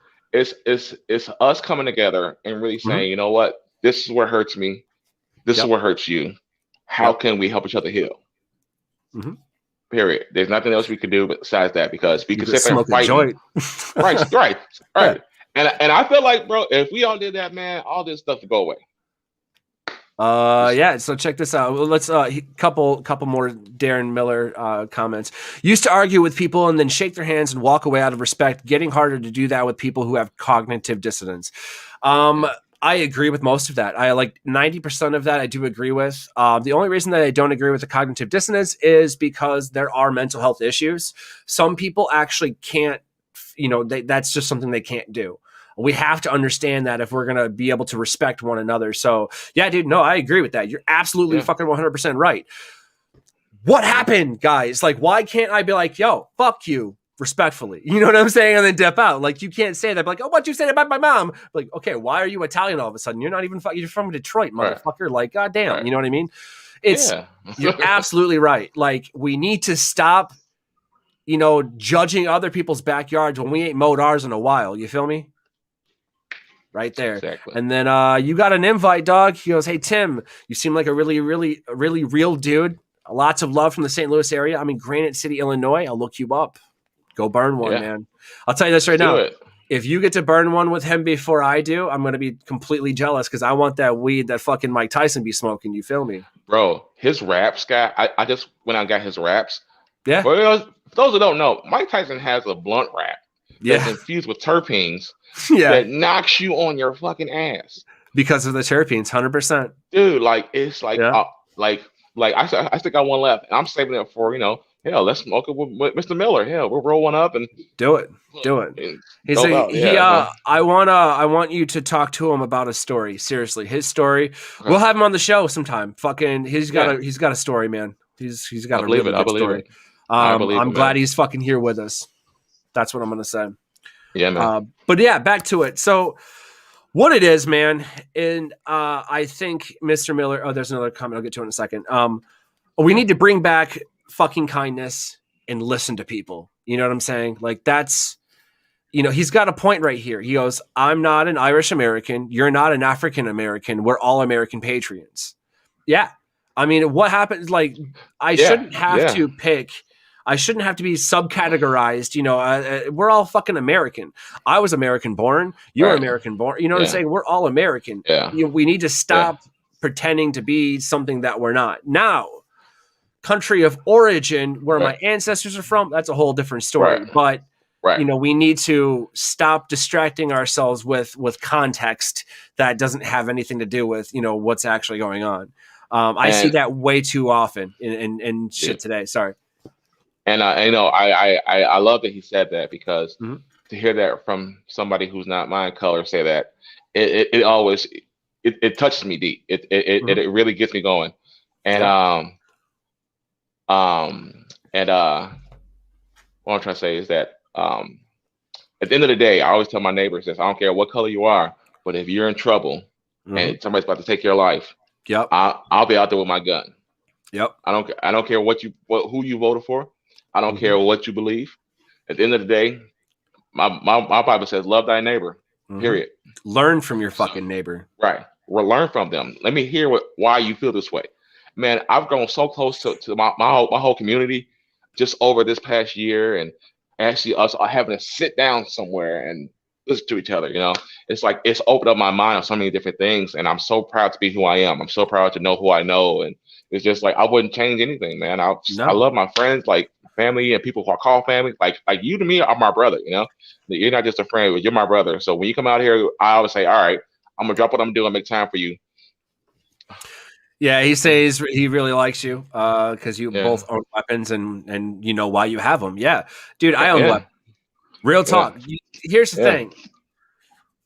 us coming together and really saying, you know what, this is what hurts me. This is what hurts you. How can we help each other heal? Period. There's nothing else we can do besides that because we can sit there and fight. Right. And I feel like, bro, if we all did that, man, all this stuff would go away. So check this out. Let's couple more Darren Miller comments. Used to argue with people and then shake their hands and walk away out of respect. Getting harder to do that with people who have cognitive dissonance. I agree with most of that. I like 90% of that I do agree with. The only reason that I don't agree with the cognitive dissonance is because there are mental health issues. Some people actually can't, that's just something they can't do. We have to understand that if we're going to be able to respect one another. So yeah, dude, no, I agree with that. You're absolutely fucking 100% right. What happened, guys? Like, why can't I be like, yo, fuck you? Respectfully, you know what I'm saying, and then dip out. Like, you can't say that. Like, oh, what you said about my mom? Like, okay, why are you Italian all of a sudden? You're not even. You're from Detroit, motherfucker. Right. Like, goddamn, you know what I mean? You're absolutely right. Like, we need to stop, judging other people's backyards when we ain't mowed ours in a while. You feel me? Right there. Exactly. And then you got an invite, dog. He goes, hey Tim, you seem like a really, really, really real dude. Lots of love from the St. Louis area. I'm in Granite City, Illinois. I'll look you up. Go burn one, man. I'll tell you this right now. If you get to burn one with him before I do, I'm going to be completely jealous because I want that weed that fucking Mike Tyson be smoking. You feel me? Bro, his raps, guy, I just went out and got his raps. Yeah. For those who don't know, Mike Tyson has a blunt rap. that's infused with terpenes that knocks you on your fucking ass because of the terpenes. 100%, dude. Like it's like I still got one left, and I'm saving it for hell, let's smoke it with Mr. Miller. Hell, we'll roll one up and do it. I want you to talk to him about a story. Seriously, his story. Okay. We'll have him on the show sometime. Fucking, he's got a story, man. He's got a really good story. I'm glad he's fucking here with us. That's what I'm gonna say. Yeah, man. But yeah, back to it. So what it is, man, and I think Mr. Miller. Oh, there's another comment I'll get to in a second. We need to bring back fucking kindness and listen to people. You know what I'm saying? Like that's, he's got a point right here. He goes, I'm not an Irish American. You're not an African American. We're all American patriots. Yeah. I mean, what happens? Like, I shouldn't have to pick. I shouldn't have to be subcategorized. We're all fucking American. I was American born. You're American born. You know what I'm saying? We're all American. Yeah. We need to stop pretending to be something that we're not. Now, country of origin, where my ancestors are from, that's a whole different story. But we need to stop distracting ourselves with context that doesn't have anything to do with what's actually going on. I see that way too often in shit today. Sorry. And I love that he said that, because to hear that from somebody who's not my color say that, it always touches me deep. It really gets me going. And what I'm trying to say is that at the end of the day, I always tell my neighbors this: I don't care what color you are, but if you're in trouble and somebody's about to take your life, I'll be out there with my gun. I don't care who you voted for. I don't care what you believe. At the end of the day, my Bible says, love thy neighbor. Period. Learn from your fucking neighbor. Right. We'll learn from them. Let me hear why you feel this way. Man, I've grown so close to my whole community just over this past year, and actually us having to sit down somewhere and listen to each other. It's like it's opened up my mind on so many different things, and I'm so proud to be who I am. I'm so proud to know who I know, and it's just like I wouldn't change anything, man. I love my friends, like family, and people who I call family. Like you to me are my brother. You're not just a friend, but you're my brother. So when you come out here, I always say, all right, I'm gonna drop what I'm doing, make time for you. Yeah, he says he really likes you because you both own weapons and you know why you have them. Yeah, dude, I own weapons. Real talk. Here's the thing.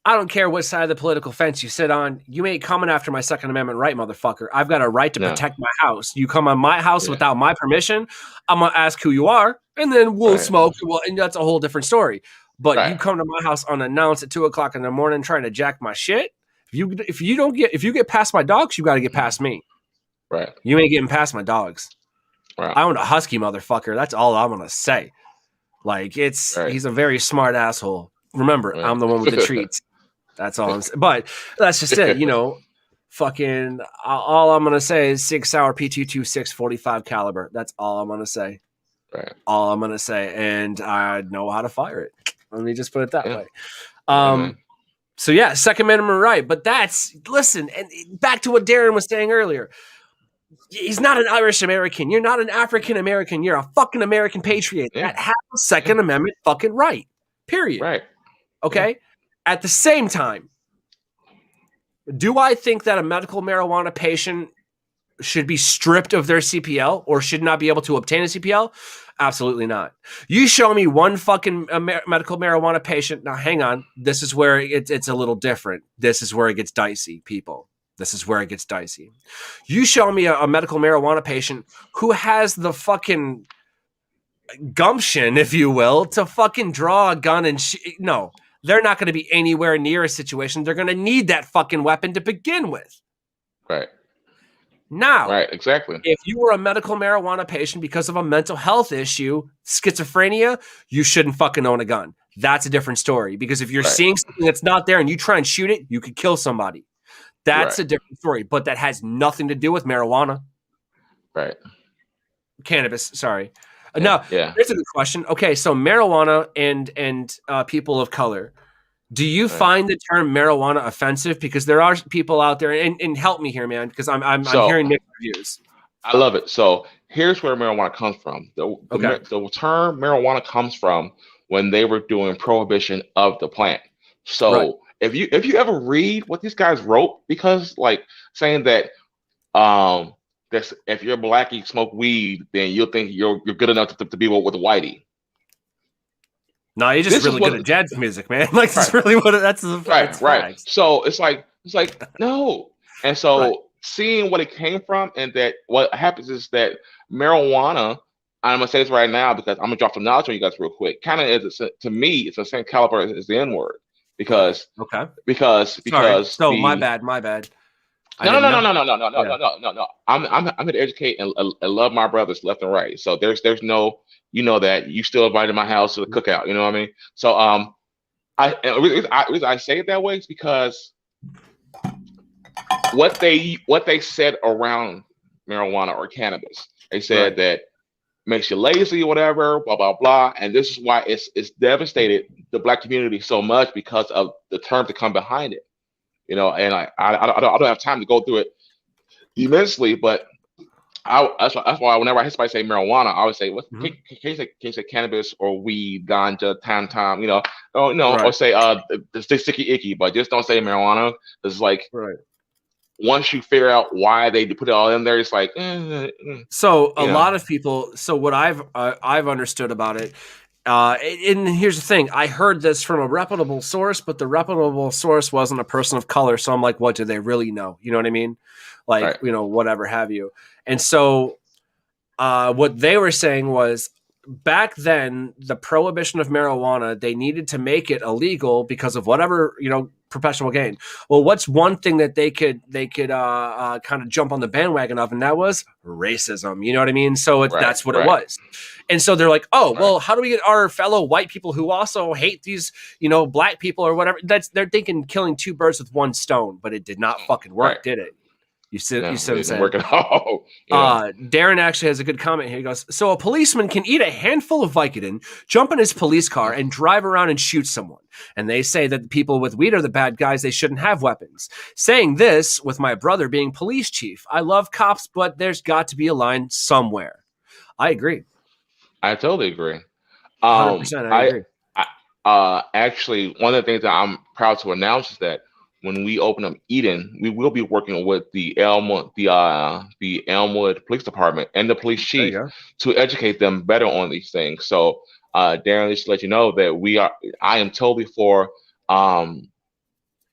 I don't care what side of the political fence you sit on. You ain't coming after my Second Amendment right, motherfucker. I've got a right to protect my house. You come on my house without my permission, I'm going to ask who you are, and then we'll smoke. Well, and that's a whole different story. But you come to my house unannounced at 2:00 in the morning trying to jack my shit. If you get past my dogs, you got to get past me. Right. You ain't getting past my dogs. Right. I own a husky, motherfucker. That's all I'm gonna say. Like he's a very smart asshole. Remember, I'm the one with the treats. That's all I'm saying. But that's just it. Fucking all I'm gonna say is 6 hour P226 45 caliber. That's all I'm gonna say. Right. All I'm gonna say, and I know how to fire it. Let me just put it that way. So yeah, Second Amendment right, but listen, and back to what Darren was saying earlier. He's not an Irish American. You're not an African American. You're a fucking American patriot that has a Second Amendment fucking right. Period. Right. Okay. At the same time, do I think that a medical marijuana patient should be stripped of their CPL or should not be able to obtain a CPL? Absolutely not. You show me one fucking medical marijuana patient. Now, hang on. This is where it's a little different. This is where it gets dicey, people. This is where it gets dicey. You show me a medical marijuana patient who has the fucking gumption, if you will, to fucking draw a gun and no, they're not going to be anywhere near a situation. They're going to need that fucking weapon to begin with. Right. Now, right, exactly. If you were a medical marijuana patient because of a mental health issue, schizophrenia, you shouldn't fucking own a gun. That's a different story. Because if you're seeing something that's not there and you try and shoot it, you could kill somebody. That's a different story. But that has nothing to do with marijuana. Right. Cannabis, sorry. No, here's a good question. Okay, so marijuana and people of color. Do you find the term marijuana offensive? Because there are people out there, and help me here, man, because I'm hearing mixed reviews. I love it. So here's where marijuana comes from. The term marijuana comes from when they were doing prohibition of the plant. So if you ever read what these guys wrote, because like saying that that's if you're black and you smoke weed, then you'll think you're good enough to be with whitey. No, you're just really good at jazz music, man. Like that's really what that's the right. So it's like no. And so seeing what it came from, and that what happens is that marijuana, I'm gonna say this right now because I'm gonna drop some knowledge on you guys real quick. Kind of is to me, it's the same caliber as the N word because because so my bad. No. I'm here to educate and love my brothers left and right. So there's no, you know, that you still invited my house to the cookout. You know what I mean? So the reason I say it that way is because what they said around marijuana or cannabis, they said that makes you lazy or whatever, blah blah blah, and this is why it's devastated the black community so much because of the terms that come behind it. You know, and I don't have time to go through it immensely, but that's why whenever I hear somebody say marijuana, I always say, can you say cannabis or weed, ganja, tam, you know, or say the sticky icky, but just don't say marijuana. It's like once you figure out why they put it all in there, it's like so a lot of people. So what I've understood about it. And here's the thing. I heard this from a reputable source, but the reputable source wasn't a person of color. So I'm like, what do they really know? You know what I mean? Like, you know, whatever have you. And so what they were saying was back then, the prohibition of marijuana, they needed to make it illegal because of whatever, you know, professional gain. Well, what's one thing that they could kind of jump on the bandwagon of, and that was racism. You know what I mean? So that's what it was. And so they're like, oh, well, how do we get our fellow white people who also hate these, you know, black people or whatever? They're thinking killing two birds with one stone, but it did not fucking work, did it? You see what I'm saying? Work at all. Darren actually has a good comment here. He goes, so a policeman can eat a handful of Vicodin, jump in his police car, and drive around and shoot someone. And they say that the people with weed are the bad guys. They shouldn't have weapons. Saying this with my brother being police chief. I love cops, but there's got to be a line somewhere. I agree. I totally agree. 100% I agree. Actually, one of the things that I'm proud to announce is that when we open up Eden, we will be working with the Elmwood Police Department and the police chief to educate them better on these things. So, Darren, just to let you know that I am totally for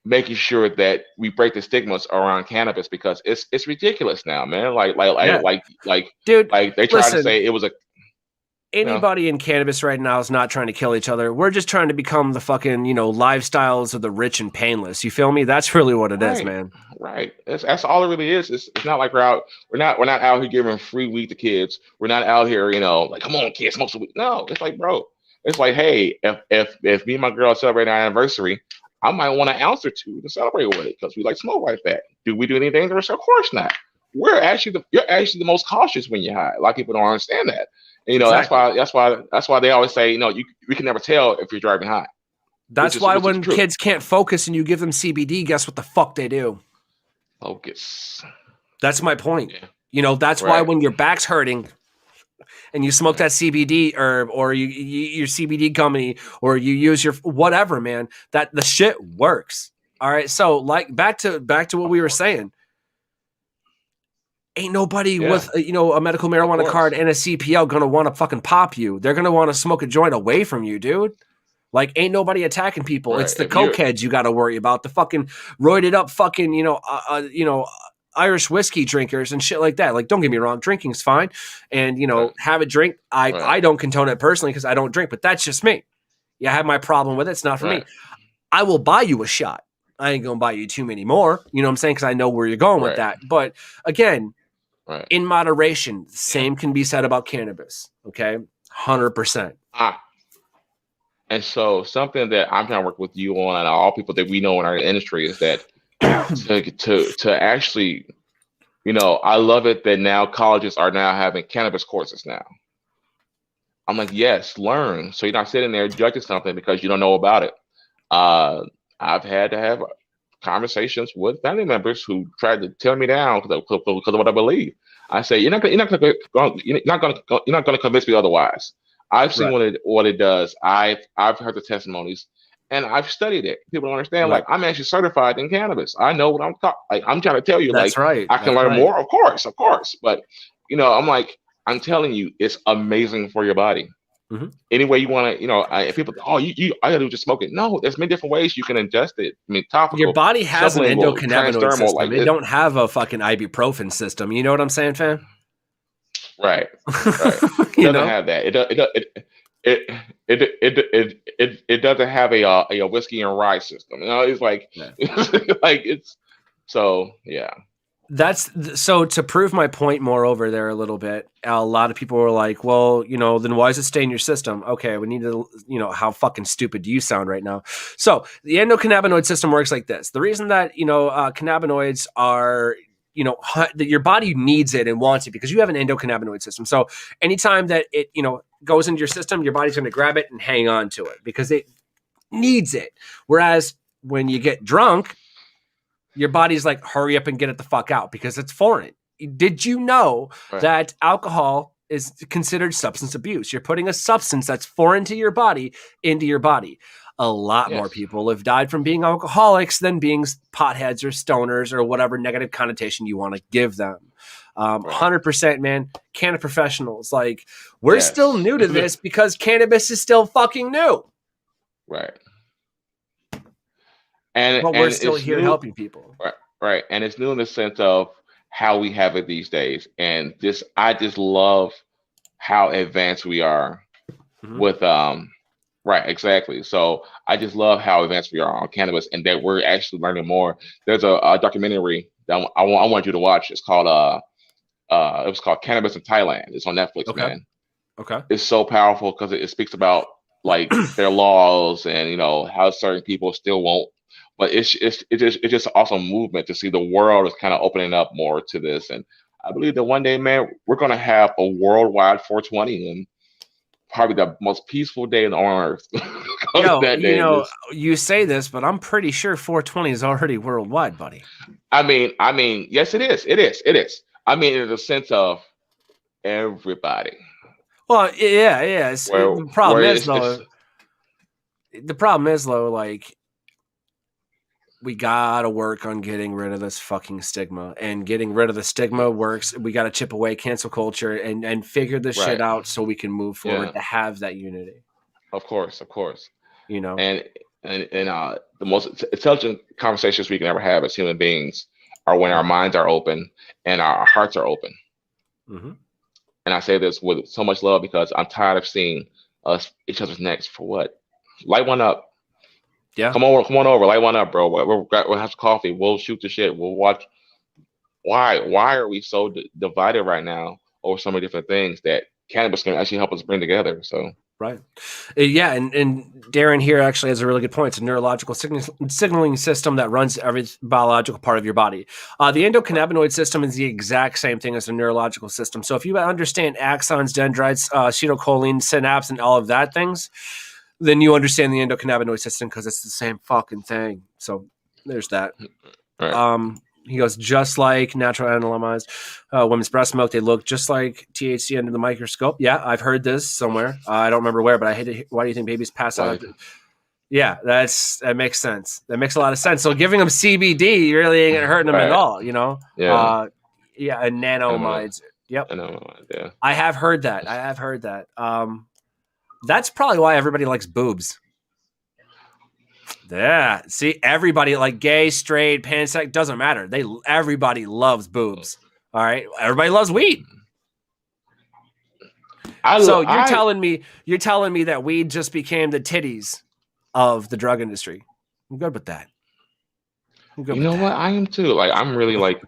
making sure that we break the stigmas around cannabis because it's ridiculous now, man. Dude, they try to say it was anybody in cannabis right now is not trying to kill each other. We're just trying to become the fucking, you know, lifestyles of the rich and painless. You feel me? That's really what it is, man. Right. That's all it really is. It's not like we're not out here giving free weed to kids. We're not out here, you know, like, come on, kids, smoke some weed. No, it's like, bro, it's like, hey, if me and my girl celebrate our anniversary, I might want an ounce or two to celebrate with it because we like smoke like that. Do we do anything dangerous? Of course not. You're actually the most cautious when you're high. A lot of people don't understand that. You know, that's why they always say, you know, we can never tell if you're driving high. That's why when kids can't focus and you give them CBD, guess what the fuck they do? Focus. That's my point. Yeah. You know, that's why when your back's hurting and you smoke that CBD herb or your CBD gummy or you use your whatever, man, that the shit works. All right. So like back to what we were saying. Ain't nobody with, you know, a medical marijuana card and a CPL going to want to fucking pop you. They're going to want to smoke a joint away from you, dude. Like, ain't nobody attacking people. Right. It's the cokeheads you got to worry about. The fucking roided up fucking, you know, Irish whiskey drinkers and shit like that. Like, don't get me wrong. Drinking's fine. And, you know, have a drink. I don't condone it personally because I don't drink, but that's just me. Yeah, I have my problem with it. It's not for me. I will buy you a shot. I ain't going to buy you too many more. You know what I'm saying? Because I know where you're going with that. But, again, in moderation, the same can be said about cannabis. Okay, 100%. And so something that I'm trying to work with you on, and all people that we know in our industry, is that to actually, you know, I love it that now colleges are now having cannabis courses now. I'm like, yes, learn. So you're not sitting there judging something because you don't know about it. I've had to have conversations with family members who tried to tear me down because of what I believe. I say, you're not going to convince me otherwise. I've seen what it does. I've heard the testimonies, and I've studied it. People don't understand. Like, I'm actually certified in cannabis. I know what I'm talking. Like, I'm trying to tell you. That's right. I can learn more. Of course. But I'm like, I'm telling you, it's amazing for your body. Any way you want to, people, you I gotta do just smoke it. No, there's many different ways you can ingest it. I mean, topical. Your body has an endocannabinoid system. Like, it don't have a fucking ibuprofen system. You know what I'm saying, fam? Right. It doesn't have that. It doesn't have a whiskey and rye system. It's like, it's so, yeah. That's so to prove my point more over there a little bit. A lot of people were like, well, then why does it stay in your system? Okay, we need to, how fucking stupid do you sound right now? So the endocannabinoid system works like this. The reason that, cannabinoids are, that your body needs it and wants it because you have an endocannabinoid system. So anytime that it, goes into your system, your body's going to grab it and hang on to it because it needs it. Whereas when you get drunk, your body's like, hurry up and get it the fuck out because it's foreign. Did you know that alcohol is considered substance abuse? You're putting a substance that's foreign to your body into your body. A lot more people have died from being alcoholics than being potheads or stoners or whatever negative connotation you want to give them. 100%, man. Canna professionals, like, we're still new to this because cannabis is still fucking new. Right. But we're still here helping people. Right. And it's new in the sense of how we have it these days. And I just love how advanced we are with, right, exactly. So I just love how advanced we are on cannabis and that we're actually learning more. There's a documentary that I want you to watch. It's called, it was called Cannabis in Thailand. It's on Netflix, man. Okay. It's so powerful because it speaks about like their laws and, how certain people still won't. But it's just an awesome movement to see the world is kind of opening up more to this. And I believe that one day, man, we're going to have a worldwide 420 and probably the most peaceful day on earth. You say this, but I'm pretty sure 420 is already worldwide, buddy. I mean, yes, it is. It is. I mean, in the sense of everybody. Well, yeah. The problem is though, like, we gotta work on getting rid of this fucking stigma, and getting rid of the stigma works. We gotta chip away cancel culture and figure this shit out so we can move forward to have that unity. Of course. And the most intelligent conversations we can ever have as human beings are when our minds are open and our hearts are open. And I say this with so much love because I'm tired of seeing us each other's necks for what? Light one up. Yeah. Come on over. Light one up, bro. We'll have some coffee. We'll shoot the shit. We'll watch. Why are we so divided right now over so many different things that cannabis can actually help us bring together? So. Right. Yeah. And Darren here actually has a really good point. It's a neurological signaling system that runs every biological part of your body. The endocannabinoid system is the exact same thing as a neurological system. So if you understand axons, dendrites, acetylcholine, synapse, and all of that things, then you understand the endocannabinoid system because it's the same fucking thing. So there's that. Right. He goes, just like natural analyzed women's breast milk, they look just like THC under the microscope. Yeah, I've heard this somewhere. I don't remember where, but I hate it. Why do you think babies pass out? Yeah, that makes sense. That makes a lot of sense. So giving them CBD really ain't hurting them at all, Yeah. And nanomides. Yep. Yeah. I have heard that. That's probably why everybody likes boobs. Yeah. See, everybody, like gay, straight, pansexual, doesn't matter. Everybody loves boobs. All right. Everybody loves weed. You're telling me that weed just became the titties of the drug industry. I'm good with that. What? I am too. Like, I'm really like,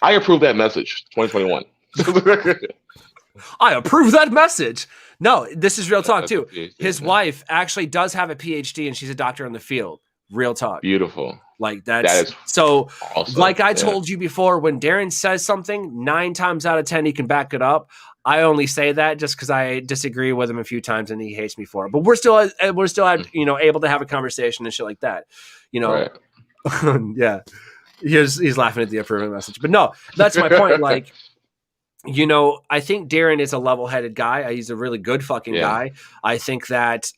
I approve that message. 2021. I approve that message. No, this is real talk too. His wife actually does have a PhD and she's a doctor in the field. Real talk. Beautiful. Like that is so awesome. Like I told you before, when Darren says something, 9 times out of 10 he can back it up. I only say that just because I disagree with him a few times and he hates me for it. But we're still able to have a conversation and shit like that. Right. Yeah. He's laughing at the approving message. But no, that's my point. Like, I think Darren is a level-headed guy. He's a really good fucking guy. I think that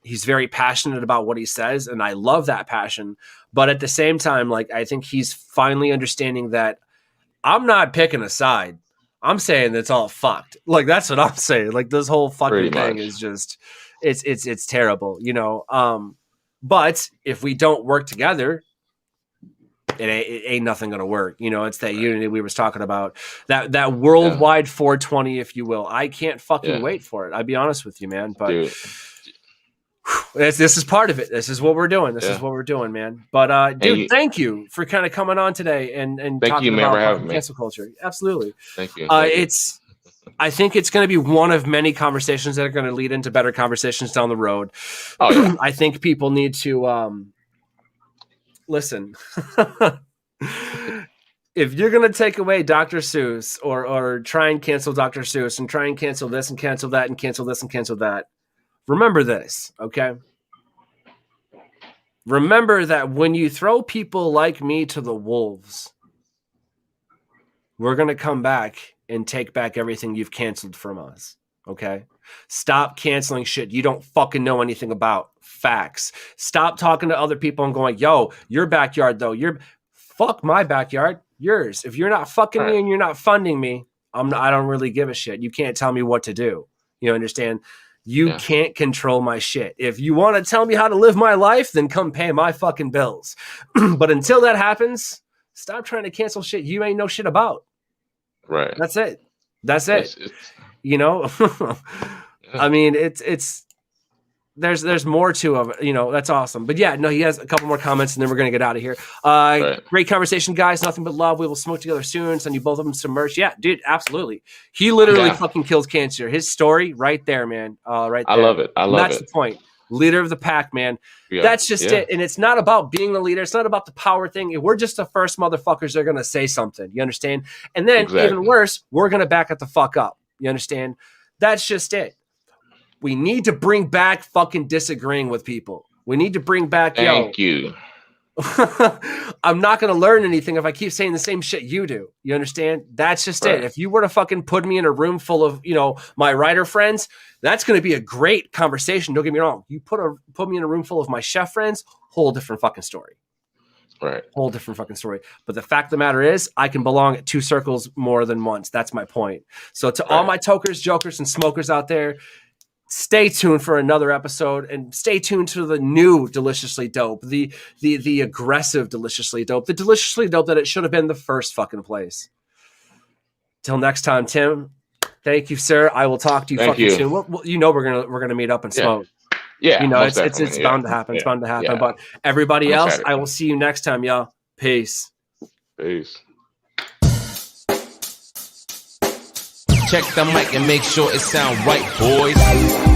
he's very passionate about what he says, and I love that passion. But at the same time, like, I think he's finally understanding that I'm not picking a side. I'm saying it's all fucked. Like, that's what I'm saying. Like, this whole fucking thing is just, it's terrible, but if we don't work together, it ain't nothing gonna work. It's that unity we was talking about, that worldwide 420, if you will. I can't fucking wait for it. I'll be honest with you, man. But this is part of it. This is what we're doing. This is what we're doing, man. But dude, thank you for kind of coming on today and talking about cancel culture. Absolutely. Thank you. I think it's going to be one of many conversations that are going to lead into better conversations down the road. I think people need to listen. If you're going to take away Dr. Seuss or try and cancel Dr. Seuss and try and cancel this and cancel that and cancel this and cancel that, remember this, okay? Remember that when you throw people like me to the wolves, we're going to come back and take back everything you've canceled from us, okay? Stop canceling shit you don't fucking know anything about. Facts. Stop talking to other people and going, yo, your backyard, though. Fuck my backyard. Yours. If you're not fucking me and you're not funding me, I don't really give a shit. You can't tell me what to do. You understand? You can't control my shit. If you want to tell me how to live my life, then come pay my fucking bills. But until that happens, stop trying to cancel shit you ain't know shit about. Right. That's it. It's I mean, there's more to it. That's awesome. But yeah, no, he has a couple more comments and then we're going to get out of here. Great conversation, guys. Nothing but love. We will smoke together soon. Send you both of them some merch. Yeah, dude, absolutely. He literally fucking kills cancer. His story right there, man. Right there. I love it. That's the point. Leader of the pack, man. That's just it. And it's not about being the leader. It's not about the power thing. We're just the first motherfuckers that are going to say something. You understand? And then even worse, we're going to back it the fuck up. You understand? That's just it. We need to bring back fucking disagreeing with people. We need to bring back, Thank you. I'm not going to learn anything if I keep saying the same shit you do. You understand? That's just it. If you were to fucking put me in a room full of, my writer friends, that's going to be a great conversation. Don't get me wrong. You put me in a room full of my chef friends, whole different fucking story. Right. Whole different fucking story. But the fact of the matter is, I can belong at two circles more than once. That's my point. So to all my tokers, jokers, and smokers out there, stay tuned for another episode and stay tuned to the new Deliciously Dope, the aggressive Deliciously Dope, the Deliciously Dope that it should have been the first fucking place. Till next time, Tim. Thank you, sir. I will talk to you soon. Well, we're gonna meet up and smoke. Yeah, it's bound to happen. It's bound to happen. But everybody else, I will see you next time, y'all. Peace. Peace. Check the mic and make sure it sound right, boys.